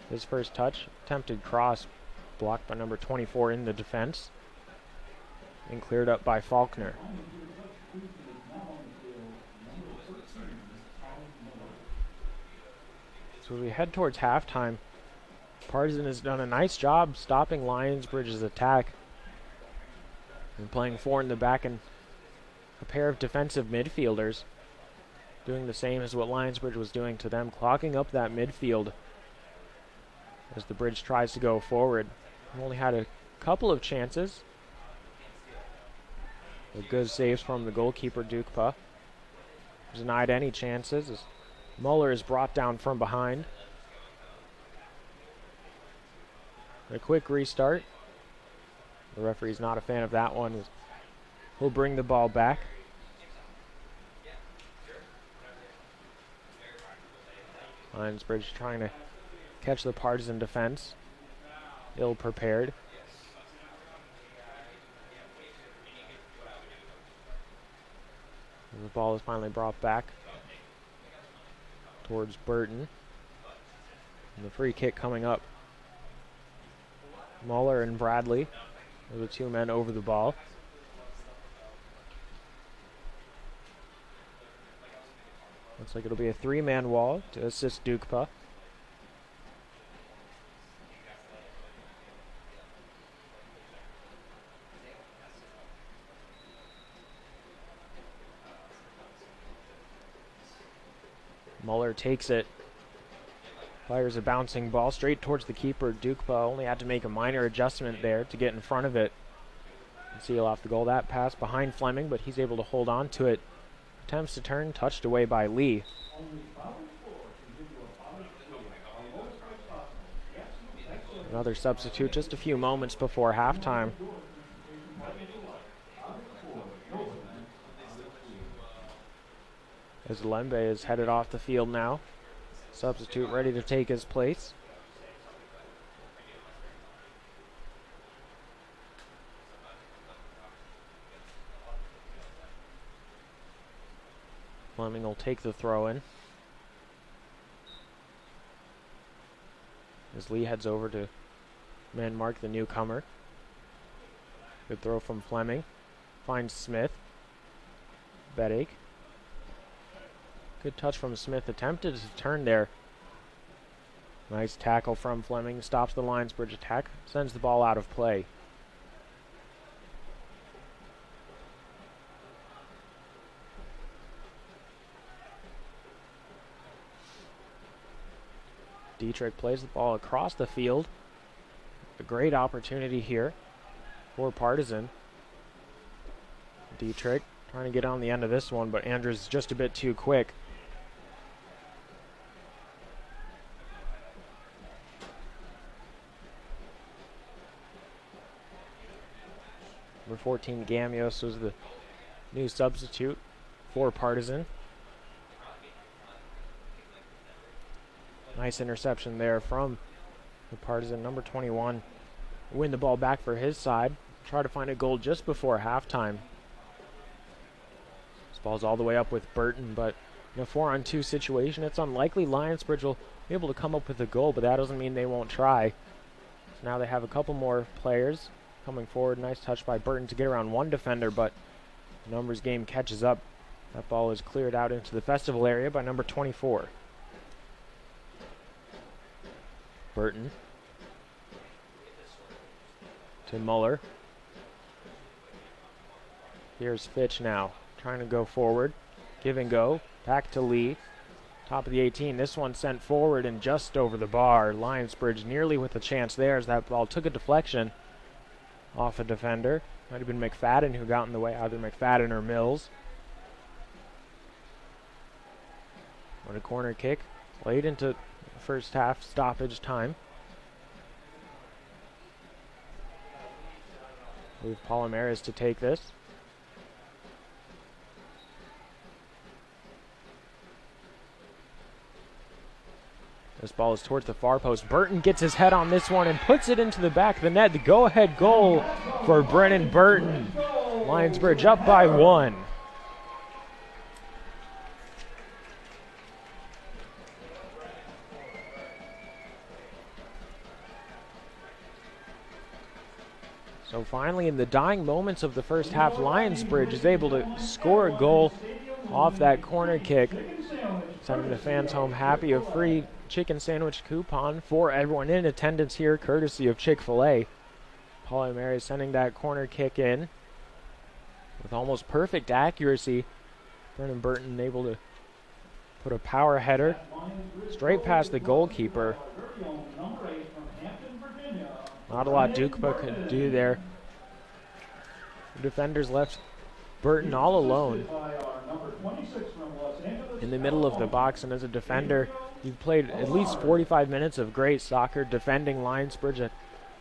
his first touch, attempted cross, Blocked by number 24 in the defense. And cleared up by Faulkner. So as we head towards halftime, Partizan has done a nice job stopping Lionsbridge's attack. And playing 4 in the back and a pair of defensive midfielders. Doing the same as what Lionsbridge was doing to them, clogging up that midfield as the Bridge tries to go forward. We've only had a couple of chances. A good saves from the goalkeeper, Dukpa. Denied any chances as Muller is brought down from behind. A quick restart. The referee's not a fan of that one. He'll bring the ball back. Lionsbridge trying to catch the Partizan defense. Ill prepared. And the ball is finally brought back towards Burton. And the free kick coming up. Muller and Bradley are the 2 men over the ball. Looks like it'll be a 3-man wall to assist Dukpa. Muller takes it. Fires a bouncing ball straight towards the keeper. Dukpa only had to make a minor adjustment there to get in front of it and seal off the goal. That pass behind Fleming, but he's able to hold on to it. Attempts to turn, touched away by Lee. Another substitute just a few moments before halftime. As Lembe is headed off the field now. Substitute ready to take his place. Fleming will take the throw in. As Lee heads over to man mark the newcomer. Good throw from Fleming. Finds Smith. Bedake. Good touch from Smith. Attempted to turn there. Nice tackle from Fleming. Stops the Lionsbridge attack. Sends the ball out of play. Dietrich plays the ball across the field. A great opportunity here for Partizan. Dietrich trying to get on the end of this one, but Andrews just a bit too quick. Number 14, Gamios, was the new substitute for Partizan. Nice interception there from the Partizan. Number 21 win the ball back for his side. Try to find a goal just before halftime. This ball's all the way up with Burton, but in a 4-on-2 situation, it's unlikely Lionsbridge will be able to come up with a goal, but that doesn't mean they won't try. So now they have a couple more players coming forward. Nice touch by Burton to get around one defender, but the numbers game catches up. That ball is cleared out into the festival area by number 24. Burton to Muller. Here's Fitch now, trying to go forward. Give and go. Back to Lee. Top of the 18. This one sent forward and just over the bar. Lionsbridge nearly with a chance there as that ball took a deflection off a defender. Might have been McFadden who got in the way, either McFadden or Mills. On a corner kick, late into first half stoppage time. With Palomares to take this. This ball is towards the far post. Burton gets his head on this one and puts it into the back of the net. The go-ahead goal for Brennen Burton. Lionsbridge up by 1. So finally, in the dying moments of the first half, Lionsbridge is able to score a goal off that corner kick, sending the fans home happy. A free chicken sandwich coupon for everyone in attendance here, courtesy of Chick-fil-A. Palomares sending that corner kick in with almost perfect accuracy. Burton able to put a power header straight past the goalkeeper. Not a lot Dukba could do there. The defenders left Burton all alone in the middle of the box, and as a defender, you've played at least 45 minutes of great soccer defending Lionsbridge at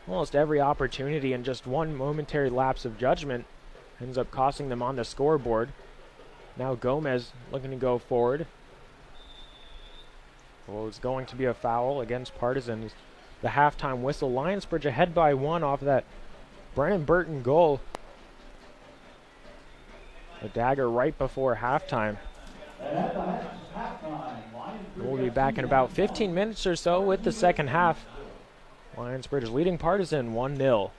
almost every opportunity, and just one momentary lapse of judgment ends up costing them on the scoreboard. Now Gomes looking to go forward. Well, it's going to be a foul against Partizan. The halftime whistle. Lionsbridge ahead by 1 off that Burton goal. A dagger right before halftime. We'll be back in about 15 minutes or so with the second half. Lionsbridge leading Partizan 1-0.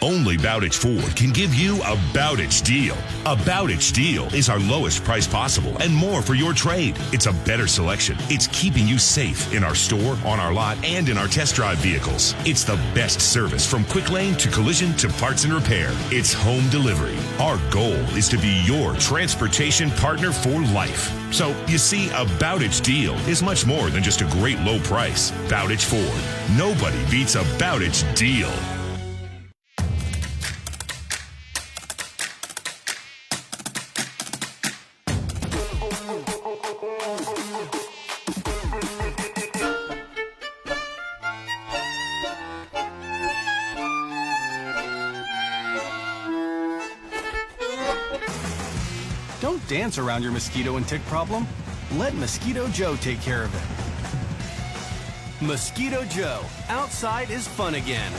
Only Bowditch Ford can give you a Bowditch deal. A Bowditch deal is our lowest price possible and more for your trade. It's a better selection. It's keeping you safe in our store, on our lot, and in our test drive vehicles. It's the best service from quick lane to collision to parts and repair. It's home delivery. Our goal is to be your transportation partner for life. So, you see, a Bowditch deal is much more than just a great low price. Bowditch Ford. Nobody beats a Bowditch deal. Don't dance around your mosquito and tick problem. Let Mosquito Joe take care of it. Mosquito Joe. Outside is fun again.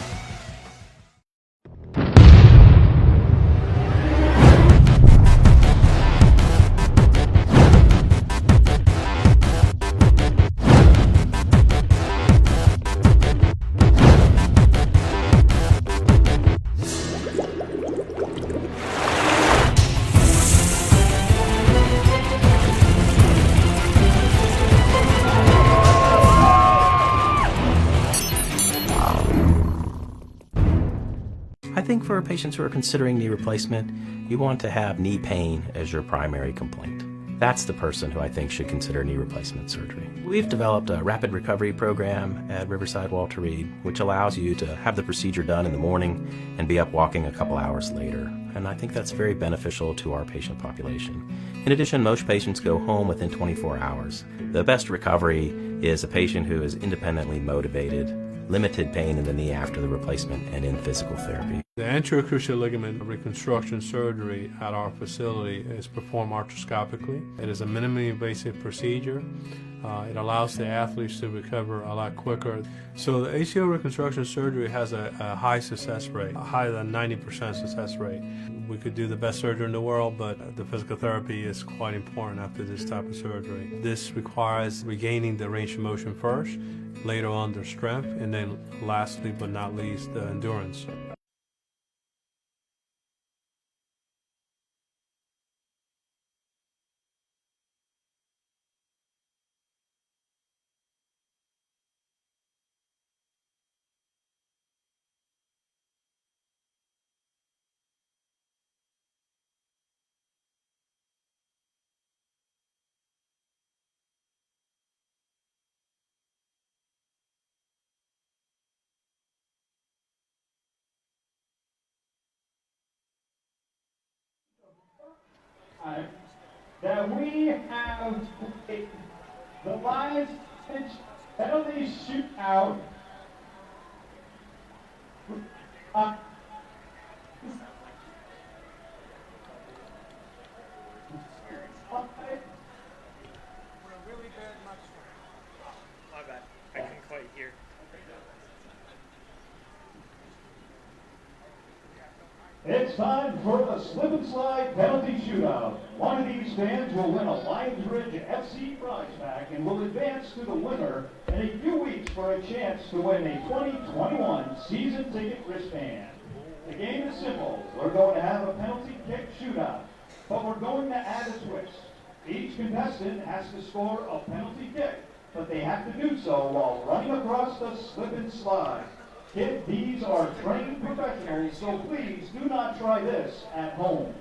I think for patients who are considering knee replacement, you want to have knee pain as your primary complaint. That's the person who I think should consider knee replacement surgery. We've developed a rapid recovery program at Riverside Walter Reed, which allows you to have the procedure done in the morning and be up walking a couple hours later. And I think that's very beneficial to our patient population. In addition, most patients go home within 24 hours. The best recovery is a patient who is independently motivated, limited pain in the knee after the replacement, and in physical therapy. The anterior cruciate ligament reconstruction surgery at our facility is performed arthroscopically. It is a minimally invasive procedure. It allows the athletes to recover a lot quicker. So the ACL reconstruction surgery has a high success rate, higher than 90% success rate. We could do the best surgery in the world, but the physical therapy is quite important after this type of surgery. This requires regaining the range of motion first, later on the strength, and then lastly but not least, the endurance. That we have the Lionsbridge penalty shootout. My bad. I couldn't quite hear. It's time for the slip and slide penalty shootout. One of these fans will win a Lionsbridge FC prize pack and will advance to the winner in a few weeks from a chance to win a 2021 season ticket wristband. The game is simple. We're going to have a penalty kick shootout, but we're going to add a twist. Each contestant has to score a penalty kick, but they have to do so while running across the slip and slide. Kid, these are trained professionals, so please do not try this at home.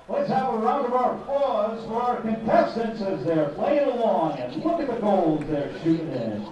Let's have a round of applause for our contestants as they're playing along, and look at the goals they're shooting in.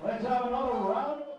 Let's have another round of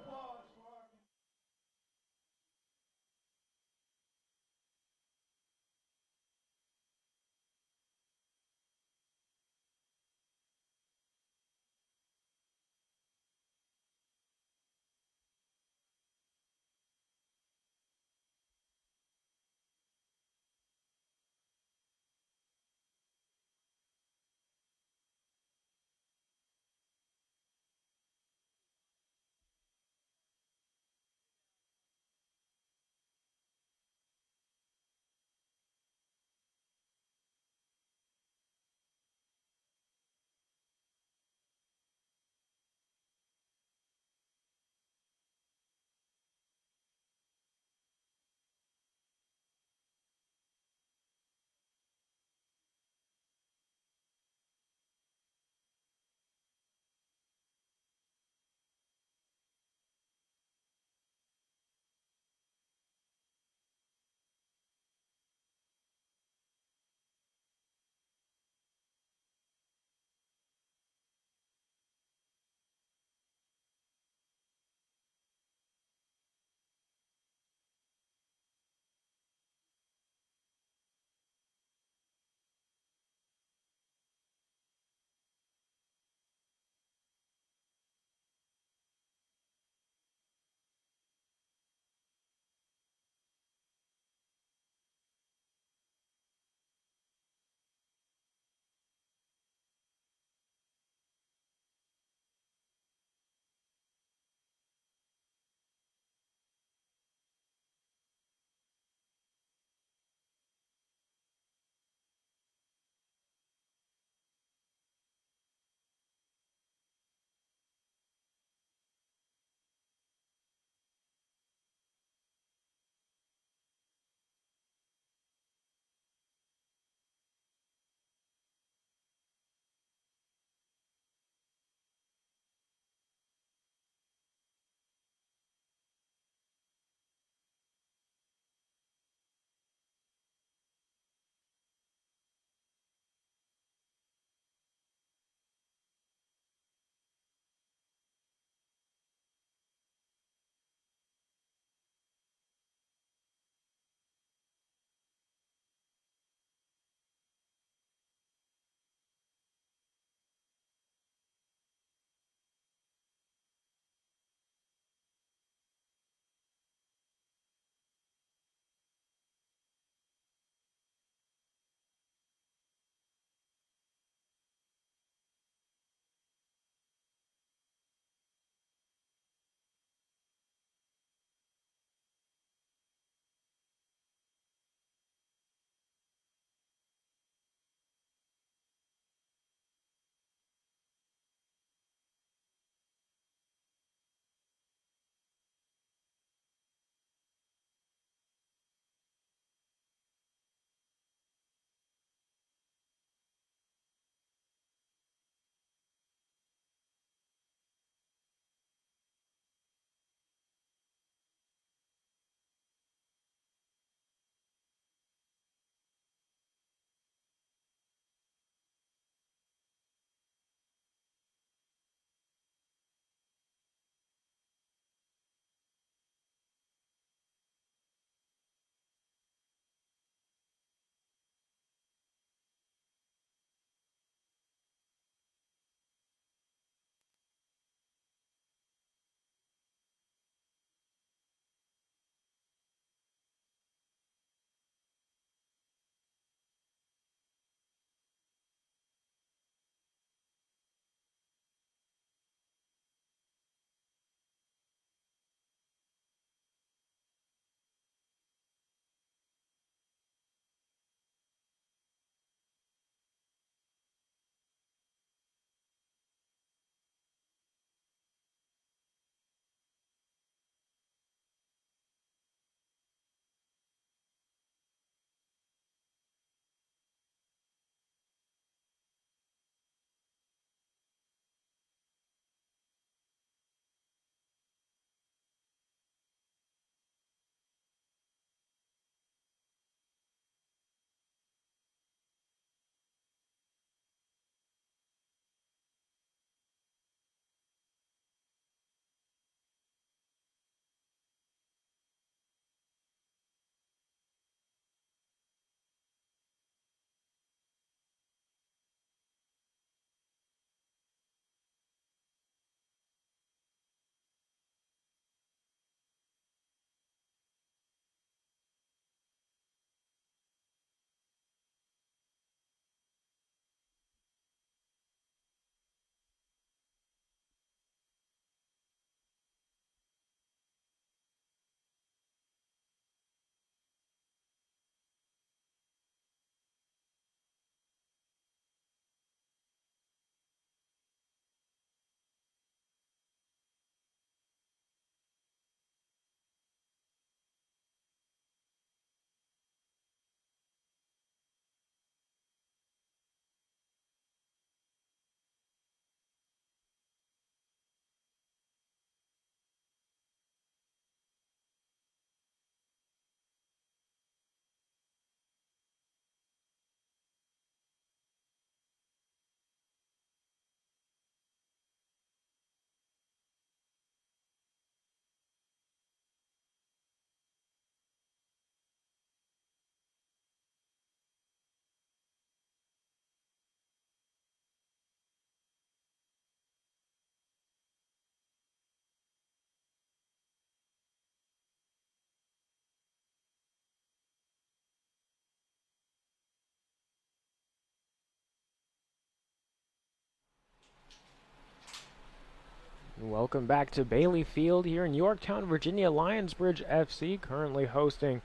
Welcome back to Bailey Field here in Yorktown, Virginia. Lionsbridge FC currently hosting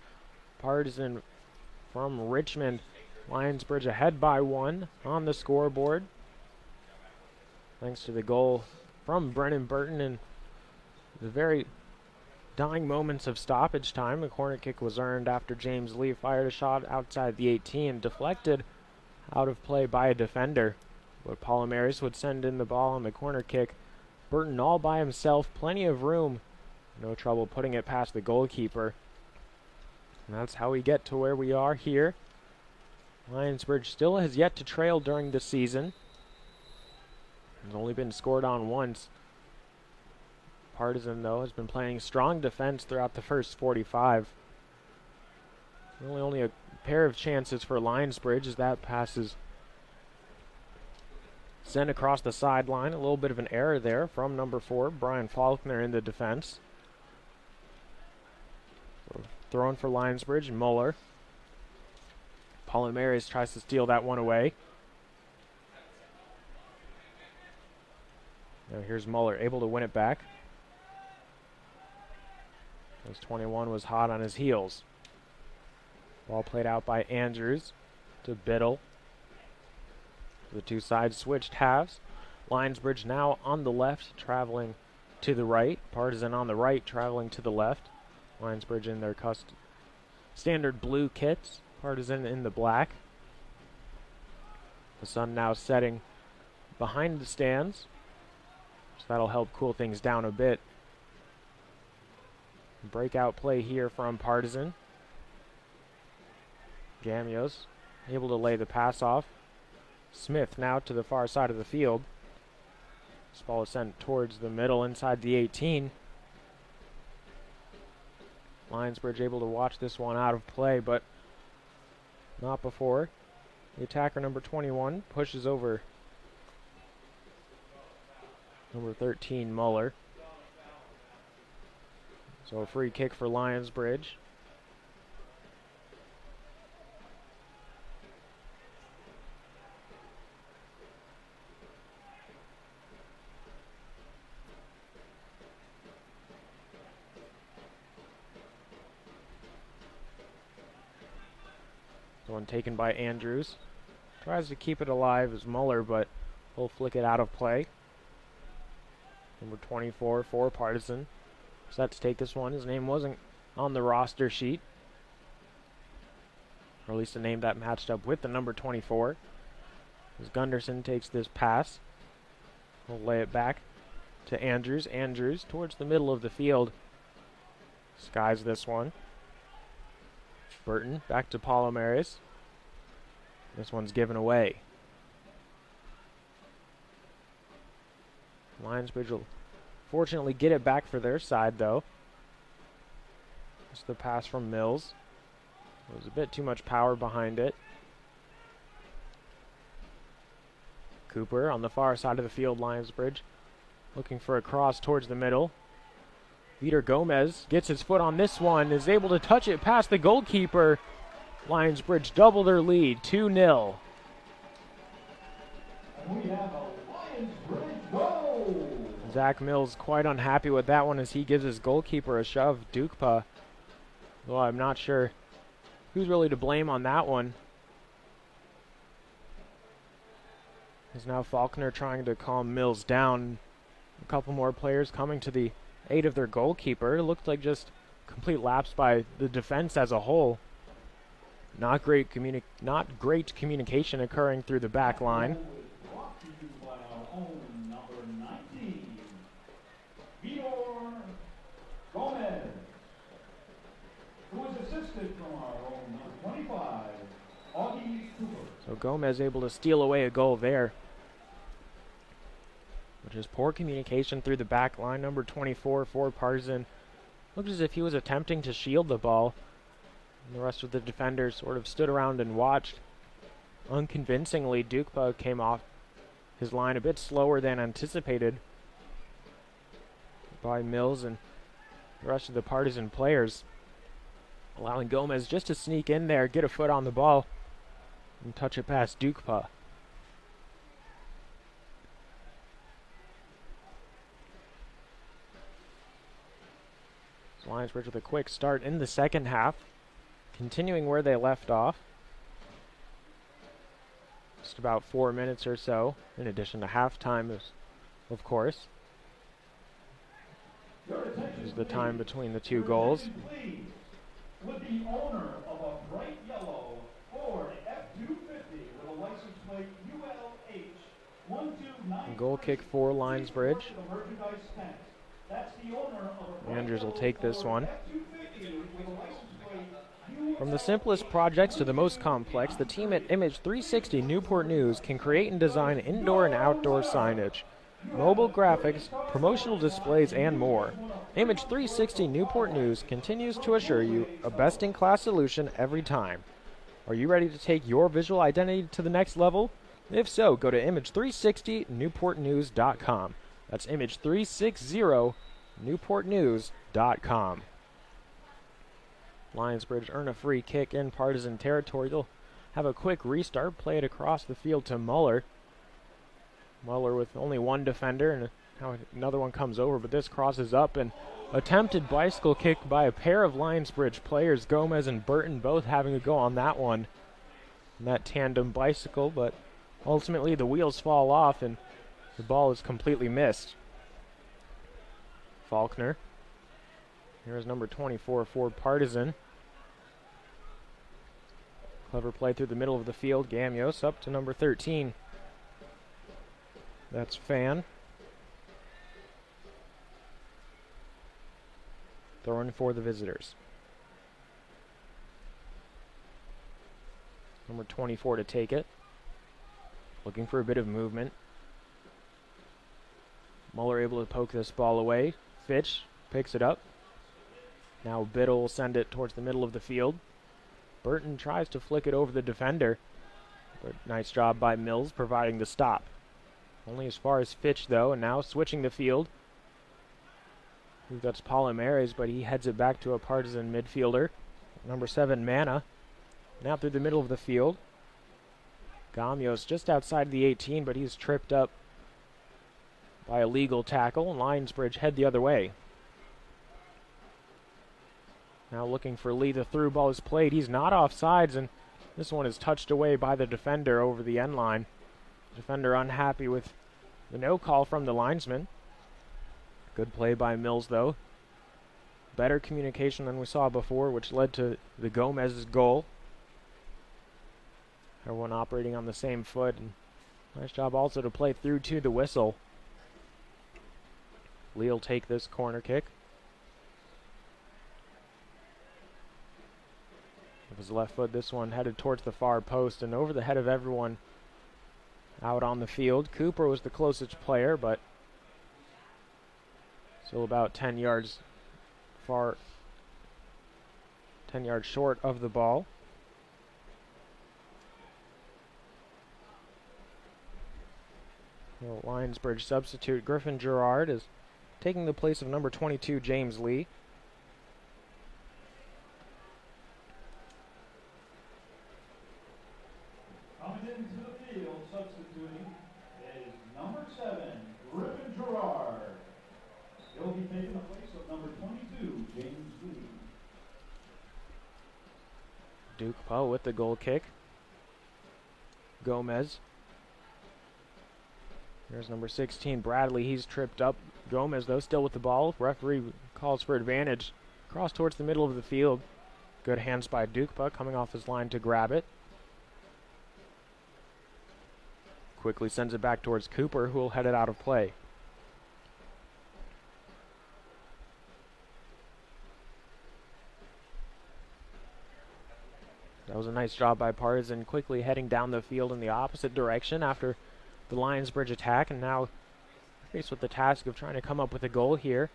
Partizan from Richmond. Lionsbridge ahead by 1 on the scoreboard, thanks to the goal from Brennen Burton in the very dying moments of stoppage time. The corner kick was earned after James Lee fired a shot outside the 18, deflected out of play by a defender. But Palomares would send in the ball on the corner kick. Burton all by himself, plenty of room. No trouble putting it past the goalkeeper. And that's how we get to where we are here. Lionsbridge still has yet to trail during the season. Has only been scored on once. Partizan, though, has been playing strong defense throughout the first 45. Really only a pair of chances for Lionsbridge as that passes sent across the sideline. A little bit of an error there from number 4, Brian Faulkner, in the defense. So thrown for Lionsbridge, Muller. Palomares tries to steal that one away. Now here's Muller, able to win it back. As 21 was hot on his heels. Ball played out by Andrews to Biddle. The two sides switched halves. Lionsbridge now on the left, traveling to the right. Partizan on the right, traveling to the left. Lionsbridge in their standard blue kits. Partizan in the black. The sun now setting behind the stands, so that'll help cool things down a bit. Breakout play here from Partizan. Gamios able to lay the pass off. Smith now to the far side of the field. This ball is sent towards the middle inside the 18. Lionsbridge able to watch this one out of play, but not before the attacker, number 21, pushes over number 13, Muller. So a free kick for Lionsbridge. One taken by Andrews. Tries to keep it alive as Muller, but will flick it out of play. Number 24 for Partizan. Set to take this one. His name wasn't on the roster sheet, or at least a name that matched up with the number 24. As Gunderson takes this pass, we'll lay it back to Andrews. Andrews towards the middle of the field. Skies this one. Burton back to Palomares. This one's given away. Lionsbridge will fortunately get it back for their side, though. Just the pass from Mills. There was a bit too much power behind it. Cooper on the far side of the field, Lionsbridge, looking for a cross towards the middle. Vitor Gomes gets his foot on this one, is able to touch it past the goalkeeper. Lionsbridge double their lead, 2-0. And we have a Lionsbridge goal. Zach Mills quite unhappy with that one as he gives his goalkeeper a shove. Dukpa, well, I'm not sure who's really to blame on that one. Is now Faulkner trying to calm Mills down. A couple more players coming to the aid of their goalkeeper. It looked like just complete lapse by the defense as a whole. Not great communication occurring through the back line. Brought to you by our own number 19, Vitor Gomes, who was assisted from our own number 25, Augie. So Gomez able to steal away a goal there, which is poor communication through the back line. Number 24 for Partizan looked as if he was attempting to shield the ball, and the rest of the defenders sort of stood around and watched. Unconvincingly, Dukpa came off his line a bit slower than anticipated by Mills and the rest of the Partizan players, allowing Gomez just to sneak in there, get a foot on the ball, and touch it past Dukpa. Lionsbridge with a quick start in the second half, continuing where they left off. Just about 4 minutes or so, in addition to halftime, of course. This is the time between the two goals. With the owner of a bright yellow Ford F-250 with a license plate ULH 129. Goal kick for Lionsbridge. That's the owner of a Andrews will take this one. From the simplest projects to the most complex, the team at Image 360 Newport News can create and design indoor and outdoor signage, mobile graphics, promotional displays, and more. Image 360 Newport News continues to assure you a best-in-class solution every time. Are you ready to take your visual identity to the next level? If so, go to image360newportnews.com. That's image360newportnews.com. Lionsbridge earn a free kick in Partizan territory. They'll have a quick restart, play it across the field to Muller. Muller with only one defender, and now another one comes over, but this crosses up, and attempted bicycle kick by a pair of Lionsbridge players, Gomes and Burton, both having a go on that one. And that tandem bicycle, but ultimately the wheels fall off, and the ball is completely missed. Faulkner. Here's number 24 for Partizan. Clever play through the middle of the field. Gamios up to number 13. That's Fan. Throwing for the visitors. Number 24 to take it. Looking for a bit of movement. Muller able to poke this ball away. Fitch picks it up. Now Biddle will send it towards the middle of the field. Burton tries to flick it over the defender. But nice job by Mills providing the stop. Only as far as Fitch though, and now switching the field. I think that's Palomares, but he heads it back to a Partizan midfielder. Number 7, Mana. Now through the middle of the field. Gamios just outside the 18, but he's tripped up by a legal tackle. Lionsbridge head the other way. Now looking for Lee. The through ball is played. He's not offsides, and this one is touched away by the defender over the end line. Defender unhappy with the no call from the linesman. Good play by Mills, though. Better communication than we saw before, which led to the Gomez's goal. Everyone operating on the same foot. And nice job also to play through to the whistle. Lee will take this corner kick. With his left foot, this one headed towards the far post and over the head of everyone out on the field. Cooper was the closest player, but still about 10 yards short of the ball. The Lionsbridge substitute Griffin Garrard is taking the place of number 22 James Lee. Coming into the field, substituting is number 7 Griffin Garrard. He'll be taking the place of number 22 James Lee. Duke Poe with the goal kick. Gomez. Here's number 16, Bradley. He's tripped up. Gomes, though, still with the ball. Referee calls for advantage. Cross towards the middle of the field. Good hands by Dukpa, coming off his line to grab it. Quickly sends it back towards Cooper, who will head it out of play. That was a nice job by Partizan, quickly heading down the field in the opposite direction after the Lionsbridge attack, and now faced with the task of trying to come up with a goal here.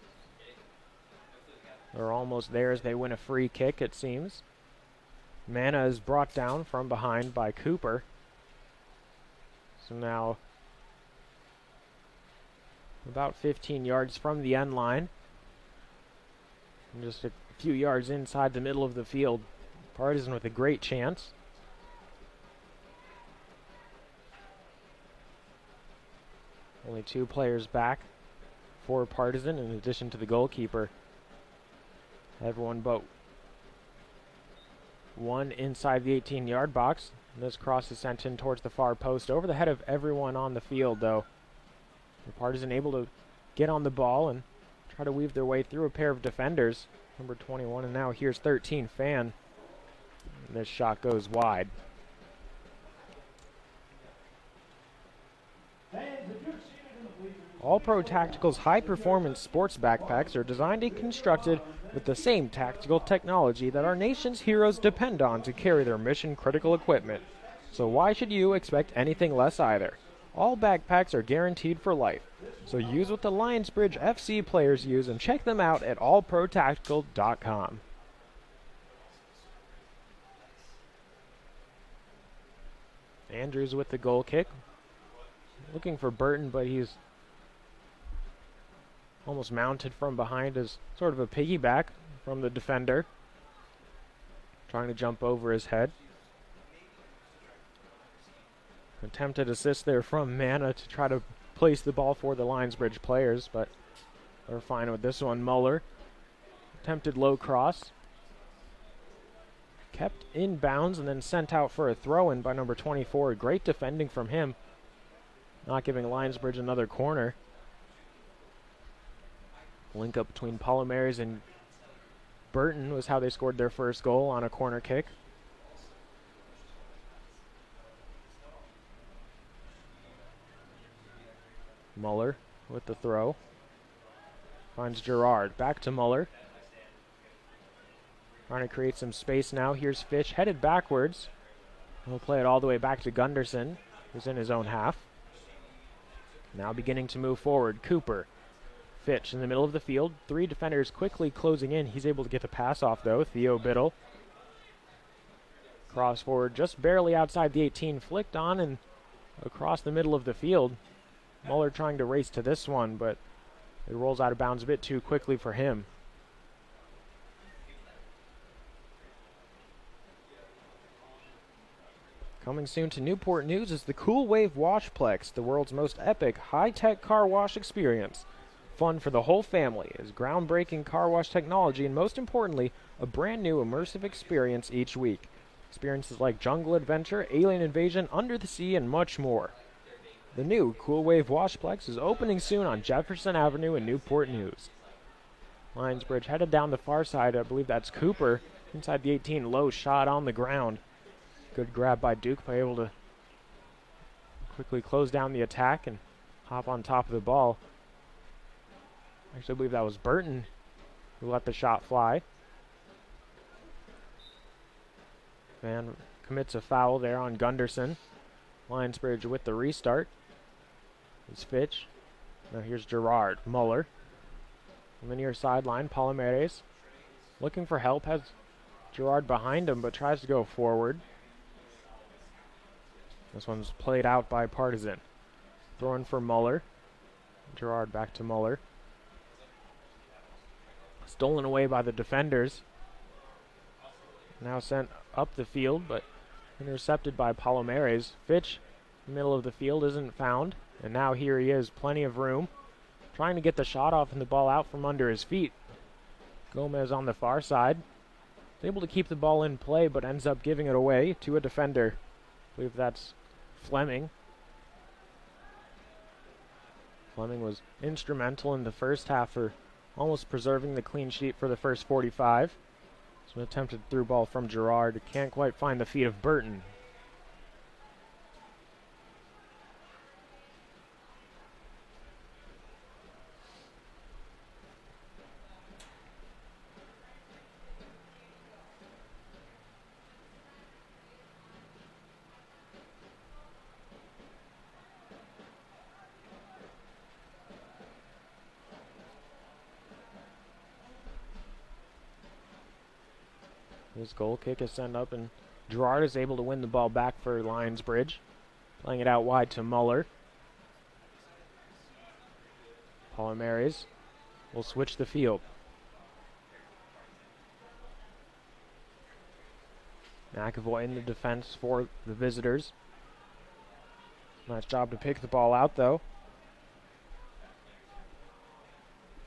They're almost there as they win a free kick, it seems. Mana is brought down from behind by Cooper. So now about 15 yards from the end line. And just a few yards inside the middle of the field. Partizan with a great chance. Only 2 players back for Partizan in addition to the goalkeeper. Everyone but one inside the 18-yard box. This cross is sent in towards the far post, over the head of everyone on the field, though. The Partizan able to get on the ball and try to weave their way through a pair of defenders. Number 21, and now here's 13, Fan. And this shot goes wide. All Pro Tactical's high-performance sports backpacks are designed and constructed with the same tactical technology that our nation's heroes depend on to carry their mission-critical equipment. So why should you expect anything less either? All backpacks are guaranteed for life, so use what the Lionsbridge FC players use and check them out at allprotactical.com. Andrews with the goal kick. Looking for Burton, but he's almost mounted from behind as sort of a piggyback from the defender. Trying to jump over his head. Attempted assist there from Mana to try to place the ball for the Lionsbridge players, but they're fine with this one. Muller. Attempted low cross. Kept in bounds and then sent out for a throw-in by number 24. Great defending from him. Not giving Lionsbridge another corner. Link up between Palomares and Burton was how they scored their first goal on a corner kick. Muller with the throw. Finds Garrard. Back to Muller. Trying to create some space now. Here's Fitch headed backwards. He'll play it all the way back to Gunderson, who's in his own half. Now beginning to move forward. Cooper. Fitch in the middle of the field. Three defenders quickly closing in. He's able to get the pass off, though. Theo Biddle. Cross forward just barely outside the 18. Flicked on and across the middle of the field. Muller trying to race to this one, but it rolls out of bounds a bit too quickly for him. Coming soon to Newport News is the Cool Wave Washplex, the world's most epic high-tech car wash experience. Fun for the whole family is groundbreaking car wash technology and, most importantly, a brand new immersive experience each week. Experiences like jungle adventure, alien invasion, under the sea, and much more. The new Cool Wave Washplex is opening soon on Jefferson Avenue in Newport News. Lionsbridge headed down the far side. I believe that's Cooper. Inside the 18, low shot on the ground. Good grab by Duke, by able to quickly close down the attack and hop on top of the ball. Actually, I believe that was Burton who let the shot fly. And commits a foul there on Gunderson. Lionsbridge with the restart. It's Fitch. Now here's Garrard. Muller. On the near sideline, Palomares. Looking for help, has Garrard behind him, but tries to go forward. This one's played out by Partizan. Throwing for Muller. Garrard back to Muller. Stolen away by the defenders. Now sent up the field, but intercepted by Palomares. Fitch, in the middle of the field, isn't found. And now here he is, plenty of room. Trying to get the shot off and the ball out from under his feet. Gomes on the far side. Able to keep the ball in play, but ends up giving it away to a defender. I believe that's Fleming. Fleming was instrumental in the first half for almost preserving the clean sheet for the first 45. Some attempted through ball from Garrard. Can't quite find the feet of Burton. His goal kick is sent up, and Garrard is able to win the ball back for Lionsbridge. Playing it out wide to Muller. Palomares will switch the field. McAvoy in the defense for the visitors. Nice job to pick the ball out, though.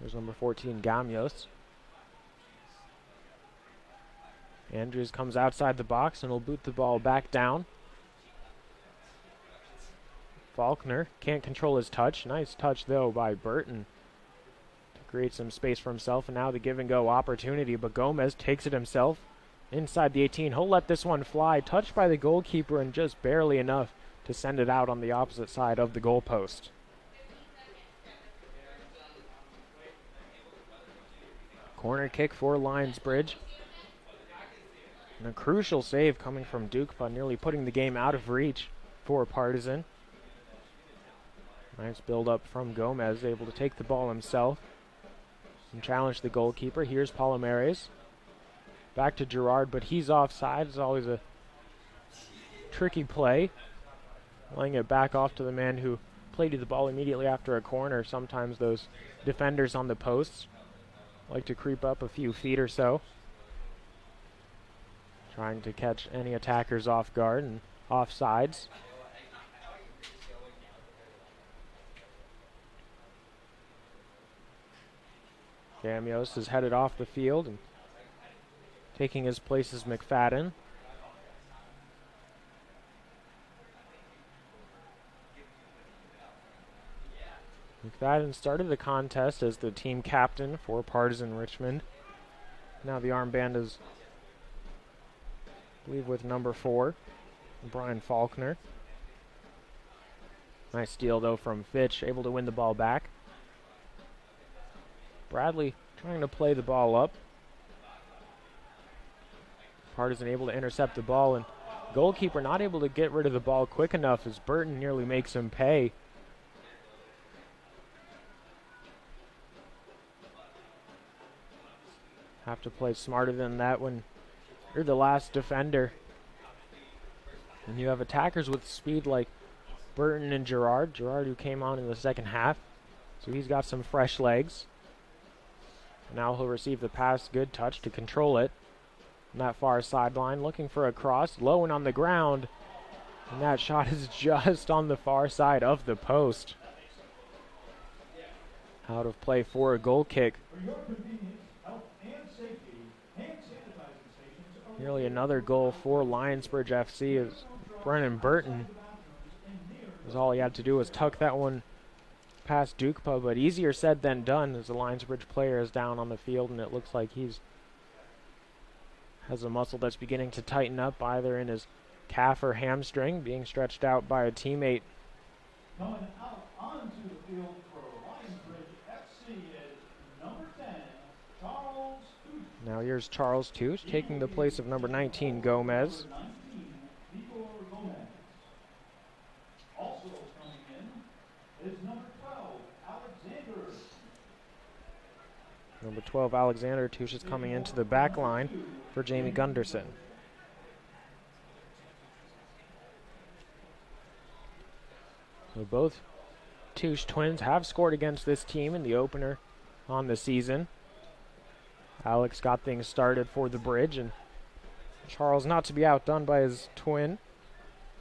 There's number 14, Gamios. Andrews comes outside the box and will boot the ball back down. Faulkner can't control his touch. Nice touch, though, by Burton to create some space for himself. And now the give-and-go opportunity, but Gomes takes it himself inside the 18. He'll let this one fly. Touched by the goalkeeper and just barely enough to send it out on the opposite side of the goalpost. Corner kick for Lionsbridge. And a crucial save coming from Duke, but nearly putting the game out of reach for Partizan. Nice build up from Gomes, able to take the ball himself and challenge the goalkeeper. Here's Palomares. Back to Garrard, but he's offside. It's always a tricky play. Laying it back off to the man who played the ball immediately after a corner. Sometimes those defenders on the posts like to creep up a few feet or so, trying to catch any attackers off guard and offsides. Gamios is headed off the field, and taking his place is McFadden. McFadden started the contest as the team captain for Partizan Richmond. Now the armband is, I believe, with number 4, Brian Faulkner. Nice steal, though, from Fitch, able to win the ball back. Bradley trying to play the ball up. Partizan able to intercept the ball, and goalkeeper not able to get rid of the ball quick enough as Burton nearly makes him pay. Have to play smarter than that when you're the last defender. And you have attackers with speed like Burton and Garrard. Garrard, who came on in the second half, so he's got some fresh legs. Now he'll receive the pass. Good touch to control it. On that far sideline, looking for a cross. Low and on the ground. And that shot is just on the far side of the post. Out of play for a goal kick. Nearly another goal for Lionsbridge FC as Brennan Burton. As all he had to do was tuck that one past Dukpa, but easier said than done as the Lionsbridge player is down on the field, and it looks like has a muscle that's beginning to tighten up, either in his calf or hamstring, being stretched out by a teammate. Coming out onto the field for Lionsbridge FC is number 10, Charles Touche. Now here's Charles Touche taking the place of number 19, Gomes. Number 19, Vitor Gomes. Also coming in is number 12, Alexander. Number 12, Alexander. Touche is coming into the back line for Jamie Gunderson. So both Touche twins have scored against this team in the opener on the season. Alex got things started for the Bridge, and Charles not to be outdone by his twin.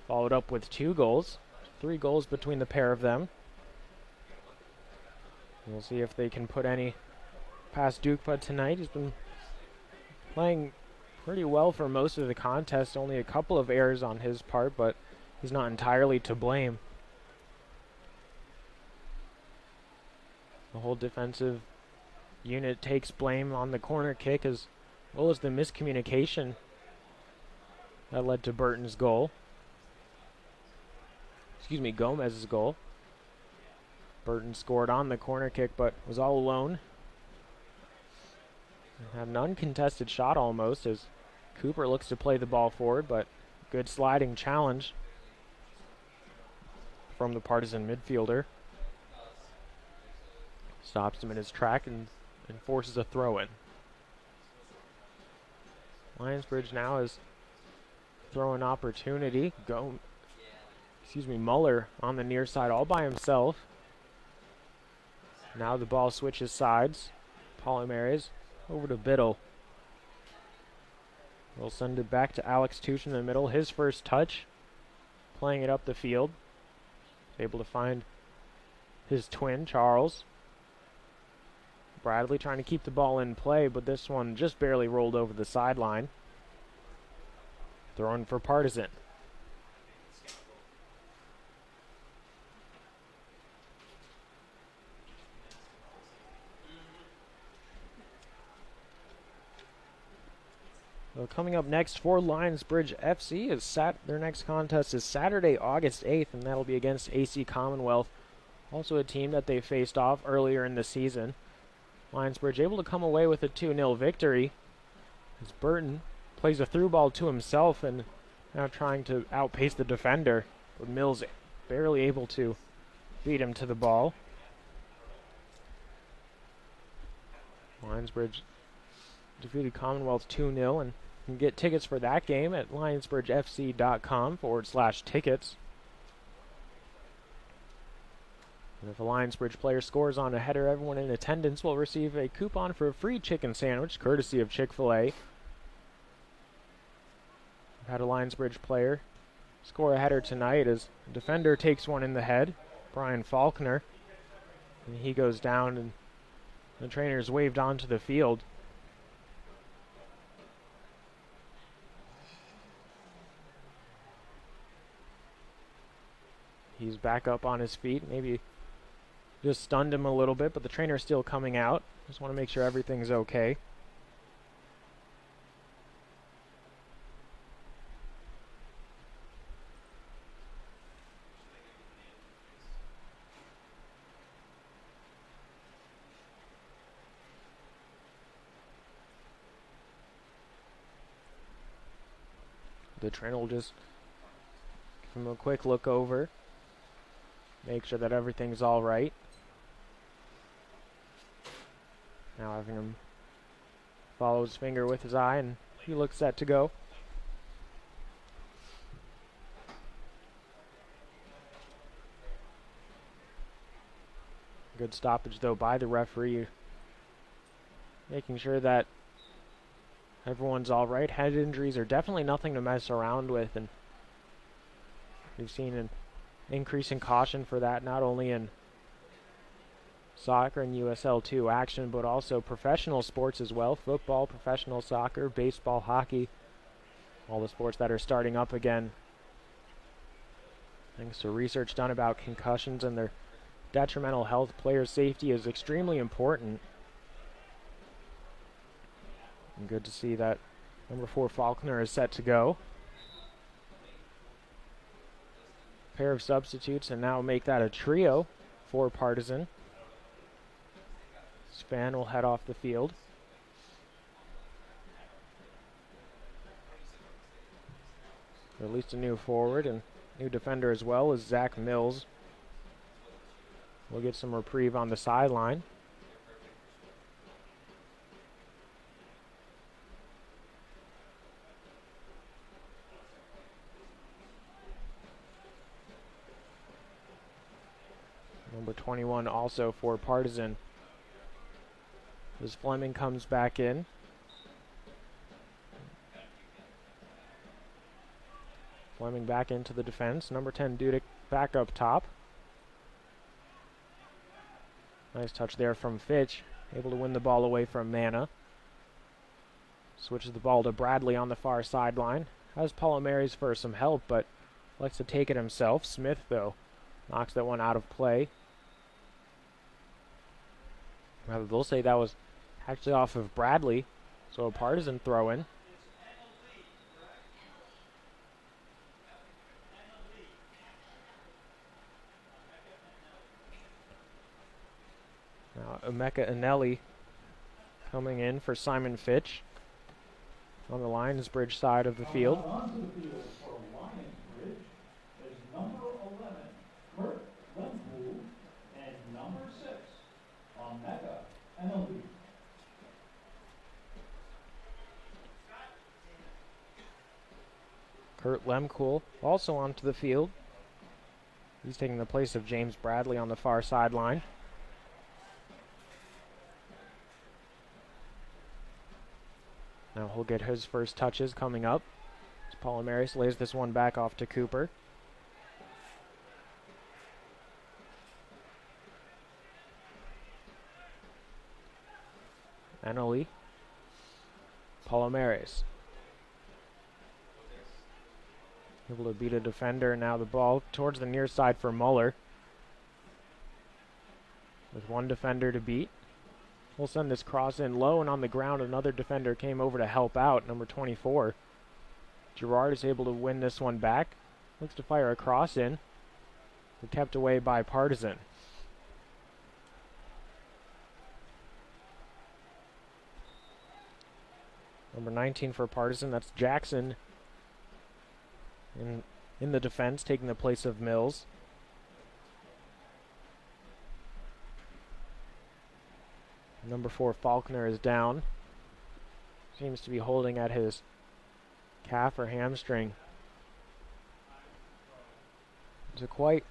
Followed up with 2 goals. 3 goals between the pair of them. We'll see if they can put any past Dukpa tonight. He's been playing pretty well for most of the contest. Only a couple of errors on his part, but he's not entirely to blame. The whole defensive unit takes blame on the corner kick as well as the miscommunication that led to Burton's goal. Gomez's goal. Burton scored on the corner kick, but was all alone. Had an uncontested shot almost as Cooper looks to play the ball forward, but good sliding challenge from the Partizan midfielder. Stops him in his track and forces a throw-in. Lionsbridge now is throwing opportunity. Muller on the near side all by himself. Now the ball switches sides. Palomares over to Biddle. We'll send it back to Alex Touche in the middle. His first touch. Playing it up the field. Able to find his twin, Charles. Bradley trying to keep the ball in play, but this one just barely rolled over the sideline. Throwing for Partizan. Well, coming up next for Lionsbridge FC is their next contest is Saturday, August 8th, and that'll be against AC Commonwealth, also a team that they faced off earlier in the season. Lionsbridge able to come away with a 2-0 victory as Burton plays a through ball to himself and now trying to outpace the defender, but Mills barely able to beat him to the ball. Lionsbridge defeated Commonwealth 2-0, and you can get tickets for that game at lionsbridgefc.com/tickets. And if a Lionsbridge player scores on a header, everyone in attendance will receive a coupon for a free chicken sandwich, courtesy of Chick-fil-A. We've had a Lionsbridge player score a header tonight as a defender takes one in the head, Brian Faulkner, and he goes down, and the trainer's waved onto the field. He's back up on his feet, maybe just stunned him a little bit, but the trainer's still coming out. Just want to make sure everything's okay. The trainer will just give him a quick look over, make sure that everything's all right. Now having him follow his finger with his eye, and he looks set to go. Good stoppage though by the referee, making sure that everyone's all right. Head injuries are definitely nothing to mess around with, and we've seen an increase in caution for that, not only in soccer and USL2 action, but also professional sports as well. Football, professional soccer, baseball, hockey, all the sports that are starting up again. Thanks to research done about concussions and their detrimental health, player safety is extremely important. And good to see that number 4 Faulkner is set to go. Pair of substitutes, and now make that a trio for Partizan. Span will head off the field. At least a new forward and new defender as well as Zach Mills. We'll get some reprieve on the sideline. Number 21 also for Partizan. As Fleming comes back in. Fleming back into the defense. Number 10 Dudek back up top. Nice touch there from Fitch. Able to win the ball away from Mana. Switches the ball to Bradley on the far sideline. Has Palomares for some help, but likes to take it himself. Smith, though, knocks that one out of play. Well, they'll say that was actually off of Bradley, so a Partizan throw-in. Now Emeka Eneli coming in for Simon Fitch on the Lionsbridge side of the field. Onto the field for Lionsbridge is number 11, Lehmkuhl, and number 6, Emeka Eneli. Lehmkuhl also onto the field. He's taking the place of James Bradley on the far sideline. Now he'll get his first touches coming up. As Palomares lays this one back off to Cooper. Eneli. Palomares. Able to beat a defender. Now the ball towards the near side for Muller. With one defender to beat. We'll send this cross in low, and on the ground another defender came over to help out, number 24. Garrard is able to win this one back. Looks to fire a cross in. But kept away by Partizan. Number 19 for Partizan, that's Jackson in the defense, taking the place of Mills. Number 4, Faulkner, is down. Seems to be holding at his calf or hamstring. It's a quite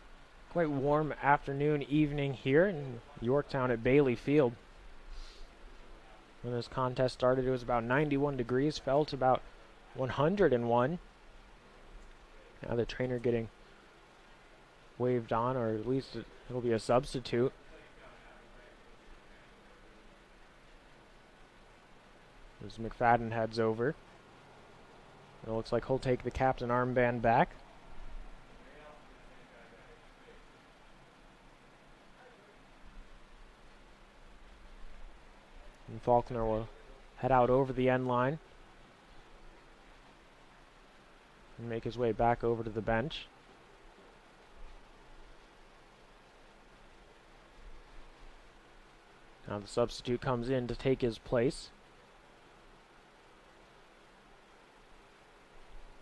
warm afternoon, evening here in Yorktown at Bailey Field. When this contest started, it was about 91 degrees, felt about 101. Now the trainer getting waved on, or at least it'll be a substitute. As McFadden heads over. It looks like he'll take the captain armband back. And Faulkner will head out over the end line and make his way back over to the bench. Now the substitute comes in to take his place.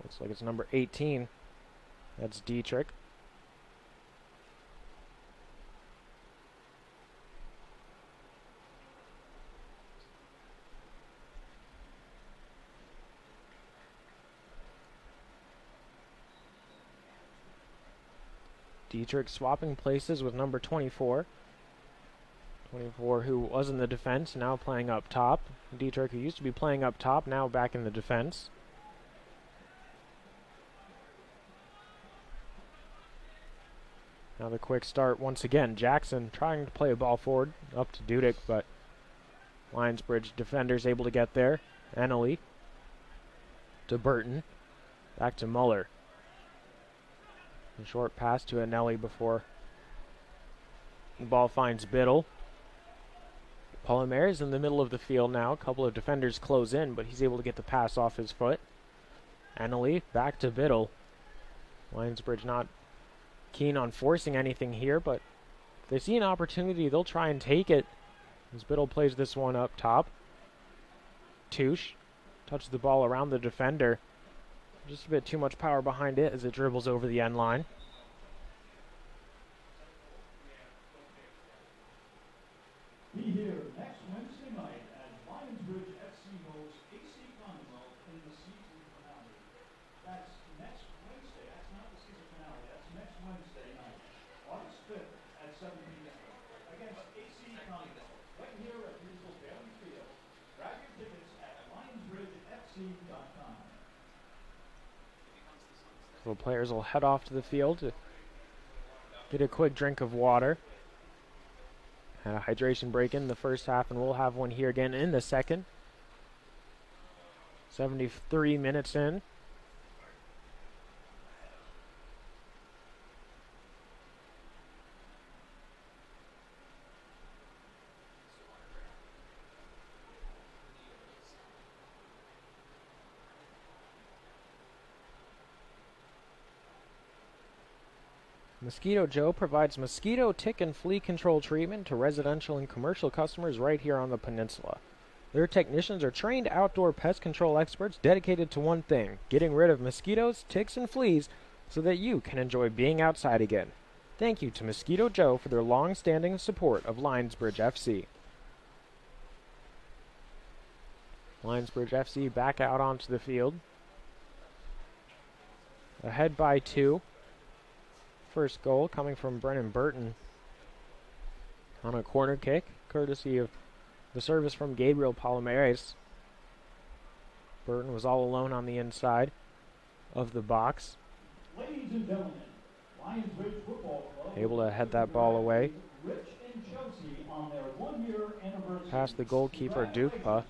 Looks like it's number 18. That's Dietrich. Dietrich swapping places with number 24. 24 who was in the defense, now playing up top. Dietrich, who used to be playing up top, now back in the defense. Now the quick start once again. Jackson trying to play a ball forward up to Dudek, but Lionsbridge defenders able to get there. Eneli to Burton. Back to Muller. A short pass to Eneli before the ball finds Biddle. Palomares in the middle of the field now. A couple of defenders close in, but he's able to get the pass off his foot. Eneli back to Biddle. Lionsbridge not keen on forcing anything here, but if they see an opportunity, they'll try and take it. As Biddle plays this one up top. Touche touches the ball around the defender. Just a bit too much power behind it as it dribbles over the end line. Be here next Wednesday night as Lionsbridge FC hosts AC Commonwealth in the season finale. That's next Wednesday. That's not the season finale. That's next Wednesday night, August 5th at 7 p.m. against AC Commonwealth, right here at beautiful Bailey Field. Grab your tickets at lionsbridgefc.com. So players will head off to the field to get a quick drink of water. Had a hydration break in the first half, and we'll have one here again in the second. 73 minutes in. Mosquito Joe provides mosquito, tick, and flea control treatment to residential and commercial customers right here on the peninsula. Their technicians are trained outdoor pest control experts dedicated to one thing, getting rid of mosquitoes, ticks, and fleas so that you can enjoy being outside again. Thank you to Mosquito Joe for their long-standing support of Lionsbridge FC. Lionsbridge FC back out onto the field. Ahead by 2. First goal coming from Brennen Burton on a corner kick, courtesy of the service from Gabriel Palomares. Burton was all alone on the inside of the box. Ladies and gentlemen, Lionsbridge Football Club able to head that ball away. Rich and Chelsea on their 1-year anniversary. Past the goalkeeper, Dukpa.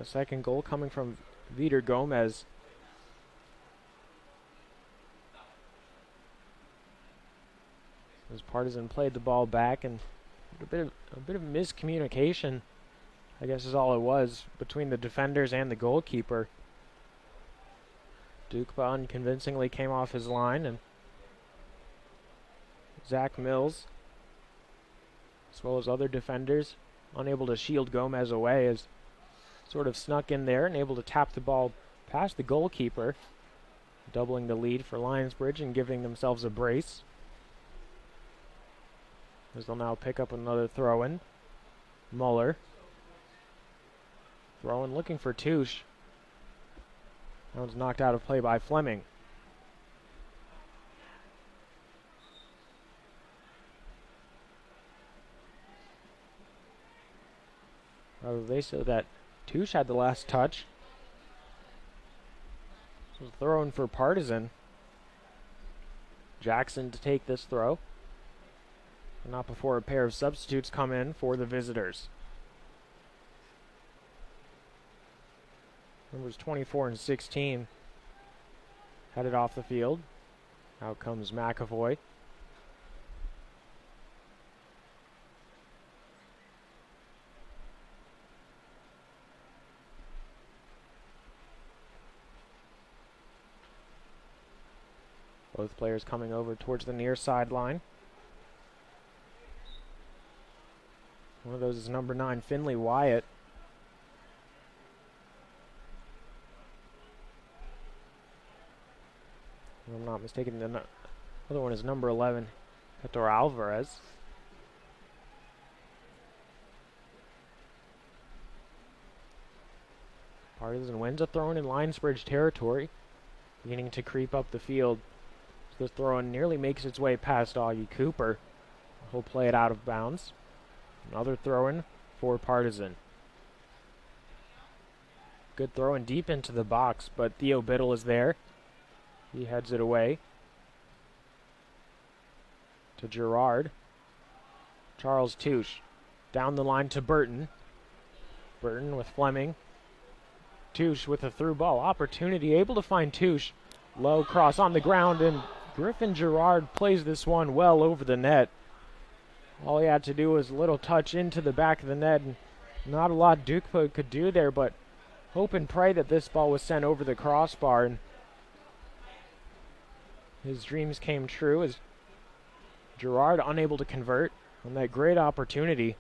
The second goal coming from Vitor Gomes. As Partizan played the ball back, and a bit of miscommunication, I guess, is all it was between the defenders and the goalkeeper. Dukba unconvincingly came off his line, and Zach Mills, as well as other defenders, unable to shield Gomes away, as sort of snuck in there and able to tap the ball past the goalkeeper, doubling the lead for Lionsbridge and giving themselves a brace. As they'll now pick up another throw-in. Muller. Throw-in looking for Touche. That one's knocked out of play by Fleming. They said that Touche had the last touch. So throw-in for Partizan. Jackson to take this throw. Not before a pair of substitutes come in for the visitors. Numbers 24 and 16 headed off the field. Out comes McAvoy. Both players coming over towards the near sideline. One of those is number 9, Finley Wyatt. If I'm not mistaken, the other one is number 11, Vitor Alvarez. Partizan wins a throw-in in Lionsbridge territory, beginning to creep up the field. So this throw-in nearly makes its way past Augie Cooper. He'll play it out of bounds. Another throw-in for Partizan. Good throw-in deep into the box, but Theo Biddle is there. He heads it away to Garrard. Charles Touche down the line to Burton. Burton with Fleming. Touche with a through ball opportunity, able to find Touche. Low cross on the ground, and Griffin Garrard plays this one well over the net. All he had to do was a little touch into the back of the net, and not a lot Dukpa could do there, but hope and pray that this ball was sent over the crossbar, and his dreams came true as Garrard unable to convert on that great opportunity.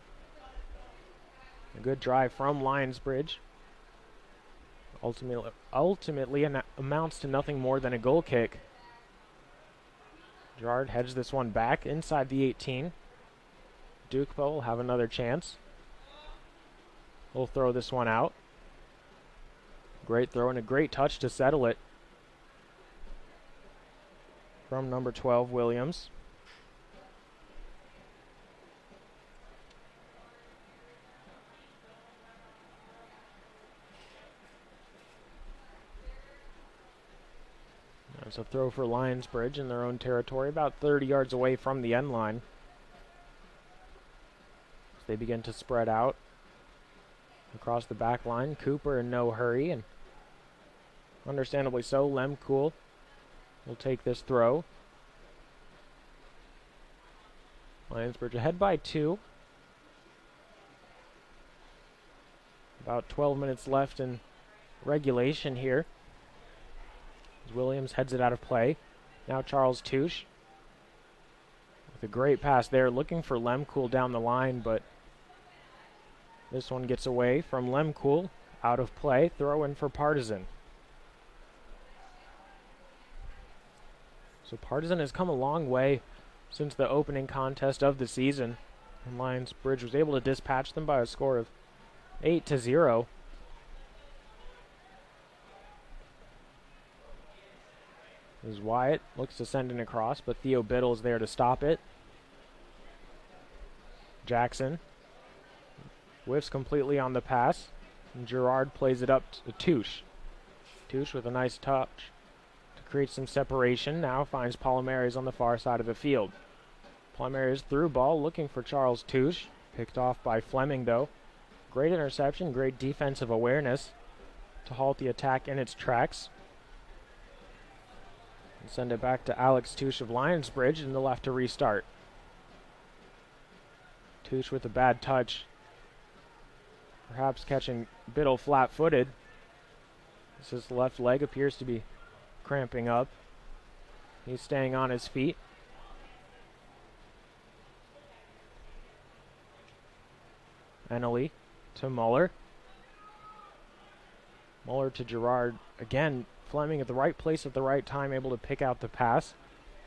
A good drive from Lionsbridge. Ultimately amounts to nothing more than a goal kick. Garrard heads this one back inside the 18. Dukpa will have another chance. We'll throw this one out. Great throw and a great touch to settle it from number 12, Williams. That's a throw for Lionsbridge in their own territory, about 30 yards away from the end line. As they begin to spread out across the back line. Cooper in no hurry, and understandably so. Lehmkuhl will take this throw. Lionsbridge ahead by 2. About 12 minutes left in regulation here. As Williams heads it out of play. Now Charles Touche with a great pass there, looking for Lehmkuhl down the line, but this one gets away from Lehmkuhl, out of play. Throw in for Partizan. So Partizan has come a long way since the opening contest of the season, and Lionsbridge was able to dispatch them by a score of 8-0. As Wyatt looks to send it across, but Theo Biddle is there to stop it. Jackson whiffs completely on the pass, and Garrard plays it up to Touche. Touche with a nice touch to create some separation. Now finds Palomares on the far side of the field. Palomares through ball looking for Charles Touche. Picked off by Fleming though. Great interception, great defensive awareness to halt the attack in its tracks. And send it back to Alex Touche of Lionsbridge in the left to restart. Touche with a bad touch. Perhaps catching Biddle flat-footed. His left leg appears to be cramping up. He's staying on his feet. Eneli to Muller. Muller to Garrard. Again, Fleming at the right place at the right time, able to pick out the pass,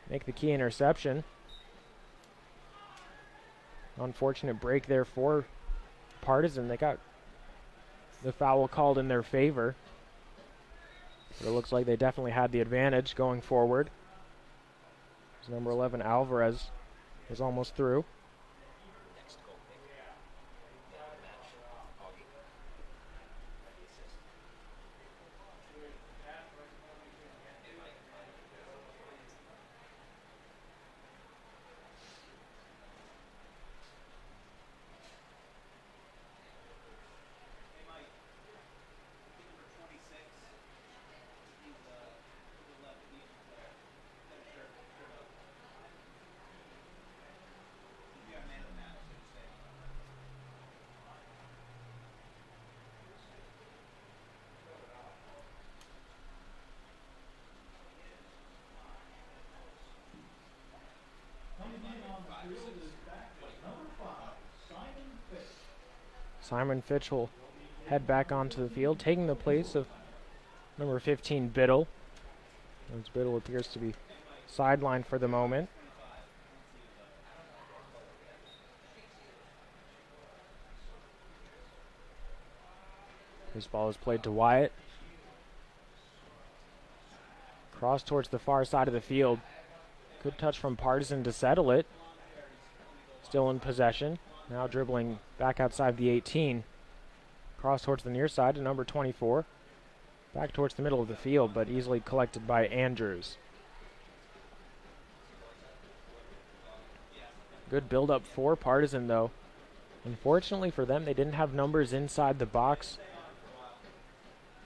make the key interception. Unfortunate break there for Partizan. They got the foul called in their favor. But it looks like they definitely had the advantage going forward. As number 11 Alvarez is almost through. Simon Fitch will head back onto the field, taking the place of number 15, Biddle. As Biddle appears to be sidelined for the moment. This ball is played to Wyatt. Cross towards the far side of the field. Good touch from Partizan to settle it. Still in possession. Now dribbling back outside the 18. Cross towards the near side to number 24. Back towards the middle of the field, but easily collected by Andrews. Good build-up for Partizan, though. Unfortunately for them, they didn't have numbers inside the box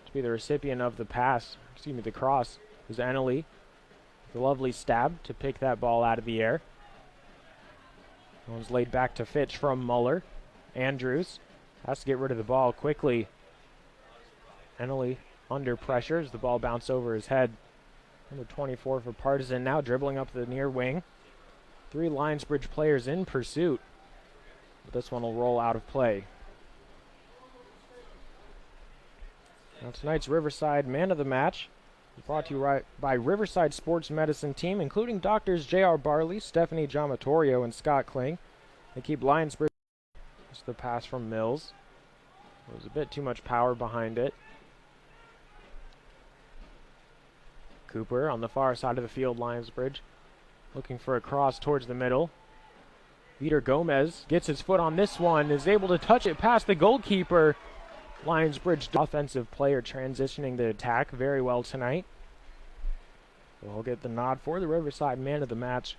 to be the recipient of the pass. Excuse me, the cross. It was Eneli. The lovely stab to pick that ball out of the air. It was laid back to Fitch from Muller. Andrews has to get rid of the ball quickly. Eneli under pressure as the ball bounced over his head. Number 24 for Partizan now dribbling up the near wing. 3 Lionsbridge players in pursuit. But this one will roll out of play. Now tonight's Riverside Man of the Match is brought to you by Riverside Sports Medicine Team, including doctors J.R. Barley, Stephanie Giamatorio, and Scott Kling. They keep Lionsbridge. It's the pass from Mills. There was a bit too much power behind it. Cooper on the far side of the field, Lionsbridge, looking for a cross towards the middle. Vitor Gomes gets his foot on this one, is able to touch it past the goalkeeper. Lionsbridge offensive player transitioning the attack very well tonight. We'll get the nod for the Riverside Man of the Match,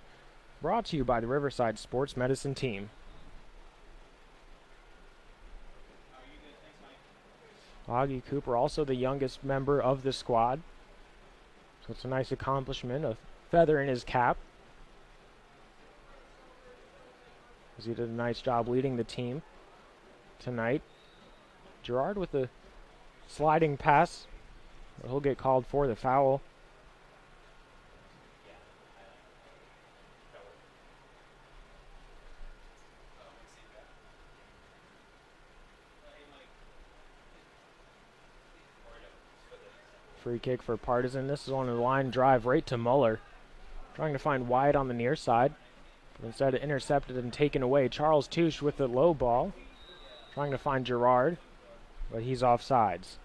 brought to you by the Riverside Sports Medicine Team. Augie Cooper, also the youngest member of the squad. So it's a nice accomplishment, a feather in his cap. As he did a nice job leading the team tonight. Garrard with a sliding pass. He'll get called for the foul. Free kick for Partizan. This is on a line drive right to Muller. Trying to find Wyatt on the near side. But instead intercepted and taken away. Charles Touche with the low ball. Trying to find Garrard. But he's offsides.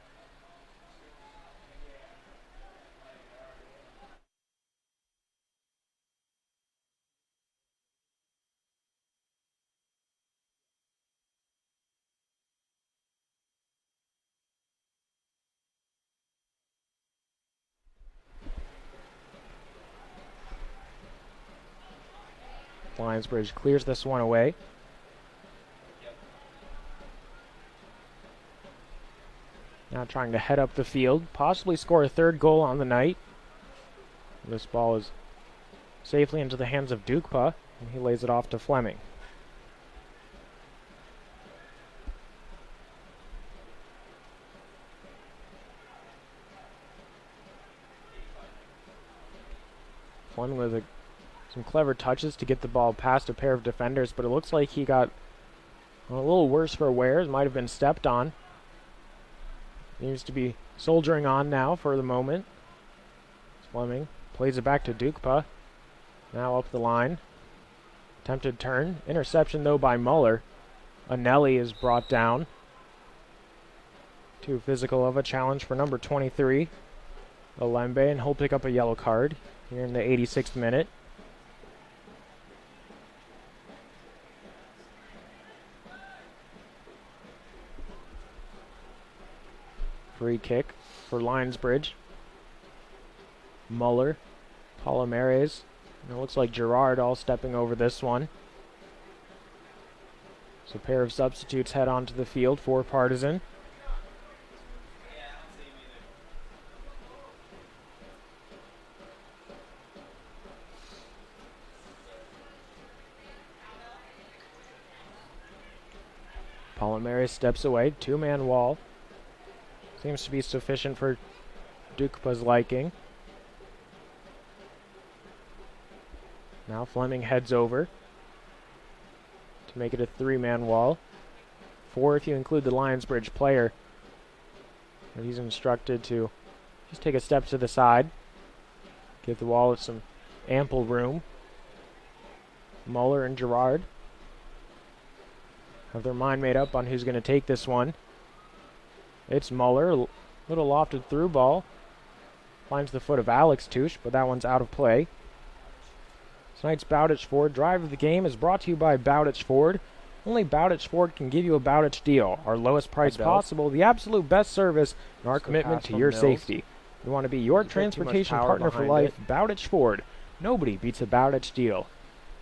Lionsbridge clears this one away. Now trying to head up the field, possibly score a third goal on the night. This ball is safely into the hands of Dukpa, and he lays it off to Fleming. Fleming with some clever touches to get the ball past a pair of defenders, but it looks like he got a little worse for wear. It might have been stepped on. Seems to be soldiering on now for the moment. Fleming plays it back to Dukpa. Now up the line. Attempted turn. Interception though by Muller. Eneli is brought down. Too physical of a challenge for number 23. Olembe, and he'll pick up a yellow card here in the 86th minute. Free kick for Lionsbridge. Muller, Palomares, and it looks like Garrard all stepping over this one. So a pair of substitutes head onto the field for Partizan. Palomares steps away, two-man wall. Seems to be sufficient for Dukpa's liking. Now Fleming heads over to make it a three-man wall. Four if you include the Lionsbridge player. But he's instructed to just take a step to the side. Give the wall some ample room. Muller and Garrard have their mind made up on who's going to take this one. It's Muller, a little lofted through ball. Finds the foot of Alex Touche, but that one's out of play. Tonight's Bowditch Ford Drive of the Game is brought to you by Bowditch Ford. Only Bowditch Ford can give you a Bowditch deal. Our lowest price possible, the absolute best service, and our commitment to your safety. We want to be your transportation partner for life. Bowditch Ford. Nobody beats a Bowditch deal.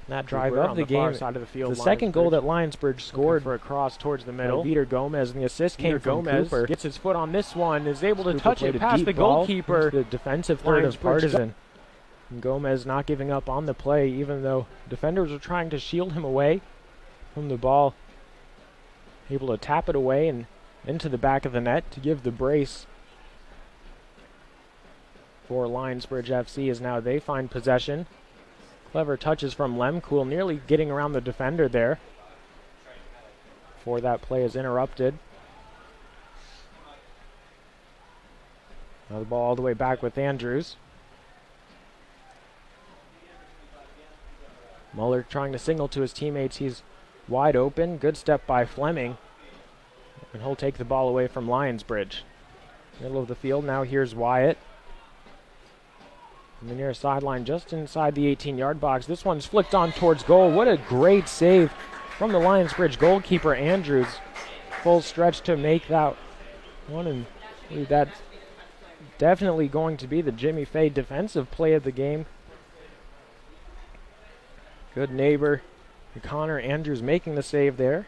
That drive of the game, side of the field, the second goal that Lionsbridge scored for a cross towards the middle. Vitor Gomes, and the assist came from Gomes. Cooper. Gets his foot on this one, is able to touch it past the goalkeeper. The defensive third of Partizan. And Gomes not giving up on the play, even though defenders were trying to shield him away from the ball. Able to tap it away and into the back of the net to give the brace for Lionsbridge FC as now they find possession. Clever touches from Lehmkuhl, nearly getting around the defender there before that play is interrupted. Now the ball all the way back with Andrews. Muller trying to signal to his teammates he's wide open. Good step by Fleming. And he'll take the ball away from Lionsbridge. Middle of the field, now here's Wyatt. On the near sideline, just inside the 18-yard box. This one's flicked on towards goal. What a great save from the Lionsbridge goalkeeper, Andrews. Full stretch to make that one, and I believe that's definitely going to be the Jimmy Fay defensive play of the game. Good neighbor, Connor Andrews making the save there.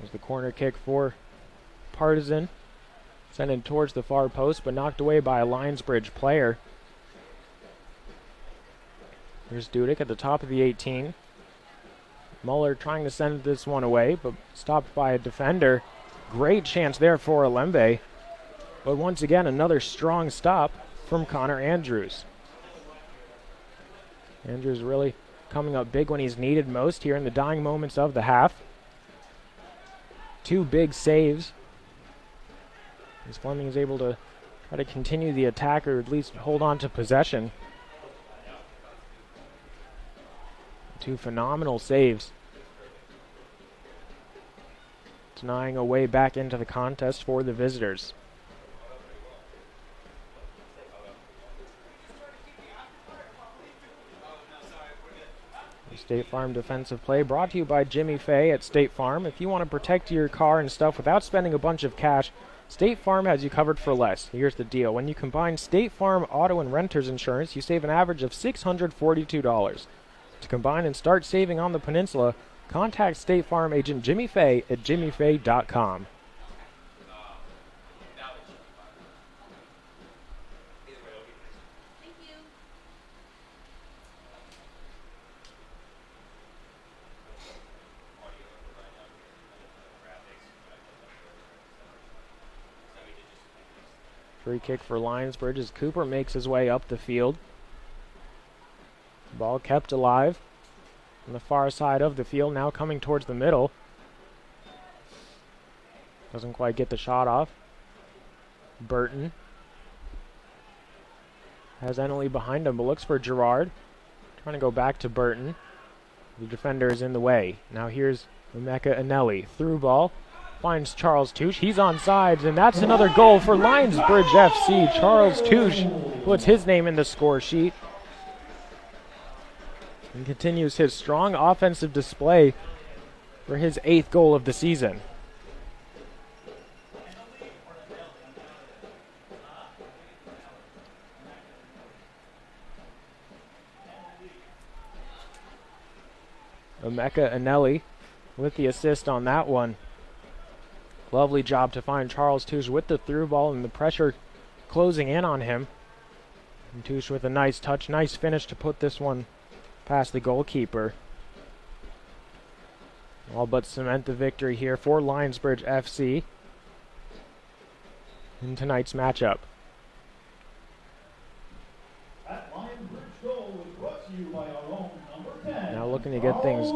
There's the corner kick for Partizan. Sent in towards the far post, but knocked away by a Lionsbridge player. Here's Dudek at the top of the 18. Muller trying to send this one away, but stopped by a defender. Great chance there for Olembe. But once again, another strong stop from Connor Andrews. Andrews really coming up big when he's needed most here in the dying moments of the half. Two big saves. As Fleming is able to try to continue the attack or at least hold on to possession. Two phenomenal saves. Denying a way back into the contest for the visitors. State Farm defensive play brought to you by Jimmy Fay at State Farm. If you want to protect your car and stuff without spending a bunch of cash, State Farm has you covered for less. Here's the deal. When you combine State Farm auto and renter's insurance, you save an average of $642. To combine and start saving on the peninsula, contact State Farm agent Jimmy Fay at jimmyfay.com. Free kick for Lionsbridge as Cooper makes his way up the field. Ball kept alive on the far side of the field, now coming towards the middle. Doesn't quite get the shot off. Burton has Eneli behind him, but looks for Garrard. Trying to go back to Burton. The defender is in the way. Now here's Emeka Eneli. Through ball. Finds Charles Touche. He's on sides, and that's another goal for Lionsbridge FC. Charles Touche puts his name in the score sheet and continues his strong offensive display for his 8th goal of the season. Emeka Eneli with the assist on that one. Lovely job to find Charles Touche with the through ball and the pressure closing in on him. And Touche with a nice touch, nice finish to put this one past the goalkeeper. All but cement the victory here for Lionsbridge FC in tonight's matchup. That Lionsbridge goal was brought to you by our own number 10. Now looking to get things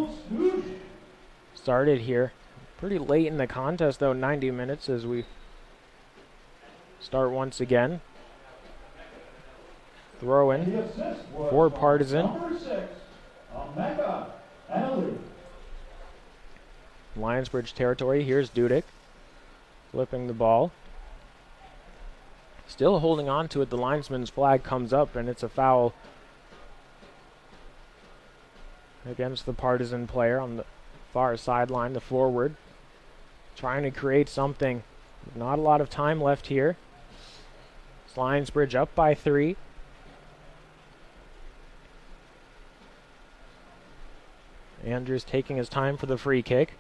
started here. Pretty late in the contest, though, 90 minutes as we start once again. Throw in for Partizan. Number 6, Emeka Eneli. Lionsbridge territory. Here's Dudick flipping the ball. Still holding on to it. The linesman's flag comes up, and it's a foul against the Partizan player on the far sideline, the forward. Trying to create something. Not a lot of time left here. It's Lionsbridge up by 3. Andrews taking his time for the free kick.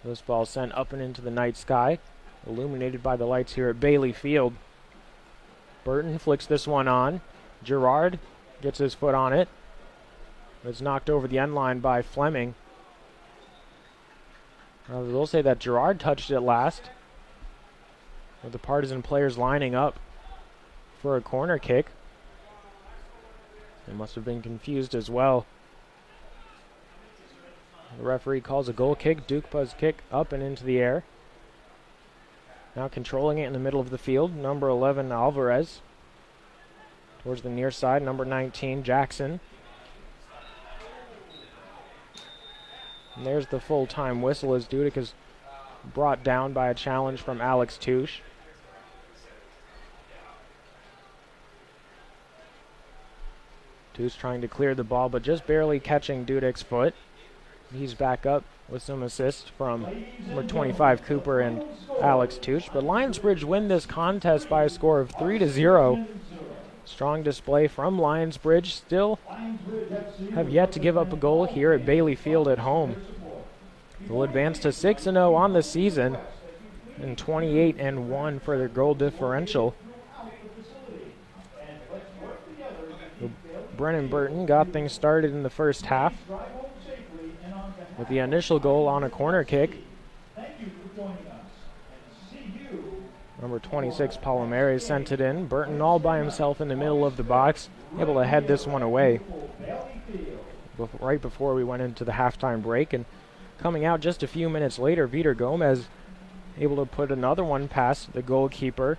This ball sent up and into the night sky, illuminated by the lights here at Bailey Field. Burton flicks this one on. Garrard gets his foot on it. It's knocked over the end line by Fleming. I will say that Garrard touched it last, with the Partizan players lining up for a corner kick. They must have been confused as well. The referee calls a goal kick. Dukpa's kick up and into the air. Now controlling it in the middle of the field, number 11 Alvarez. Towards the near side, number 19 Jackson. And there's the full-time whistle as Dudick is brought down by a challenge from Alex Touche. Touche trying to clear the ball, but just barely catching Dudick's foot. He's back up with some assists from number 25 Cooper and Alex Touche. But Lionsbridge win this contest by a score of 3-0. Strong display from Lionsbridge. Still have yet to give up a goal here at Bailey Field at home. They'll advance to 6-0 on the season and 28-1 for their goal differential. Brennen Burton got things started in the first half with the initial goal on a corner kick. Number 26, Palomares, sent it in. Burton all by himself in the middle of the box, able to head this one away right before we went into the halftime break. And coming out just a few minutes later, Vitor Gomes able to put another one past the goalkeeper,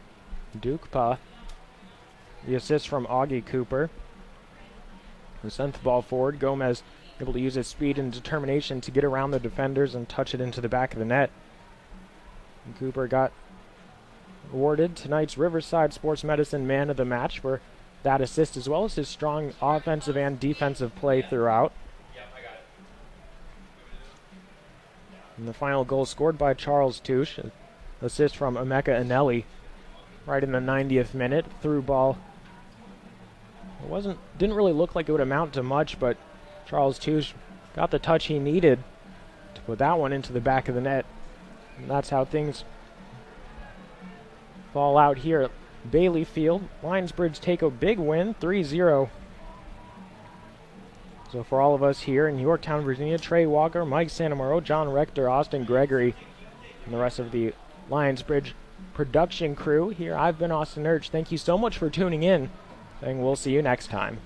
Dukpa. The assist from Augie Cooper, who sent the ball forward. Gomes able to use his speed and determination to get around the defenders and touch it into the back of the net. And Cooper got awarded tonight's Riverside Sports Medicine Man of the Match for that assist, as well as his strong offensive and defensive play throughout. And the final goal scored by Charles Touche, assist from Emeka Eneli right in the 90th minute. Through ball Didn't really look like it would amount to much, but Charles Touche got the touch he needed to put that one into the back of the net. And that's how things fall out here at Bailey Field. Lionsbridge take a big win, 3-0. So for all of us here in Yorktown, Virginia, Trey Walker, Mike Santamaro, John Rector, Austin Gregory, and the rest of the Lionsbridge production crew here, I've been Austin Urch. Thank you so much for tuning in, and we'll see you next time.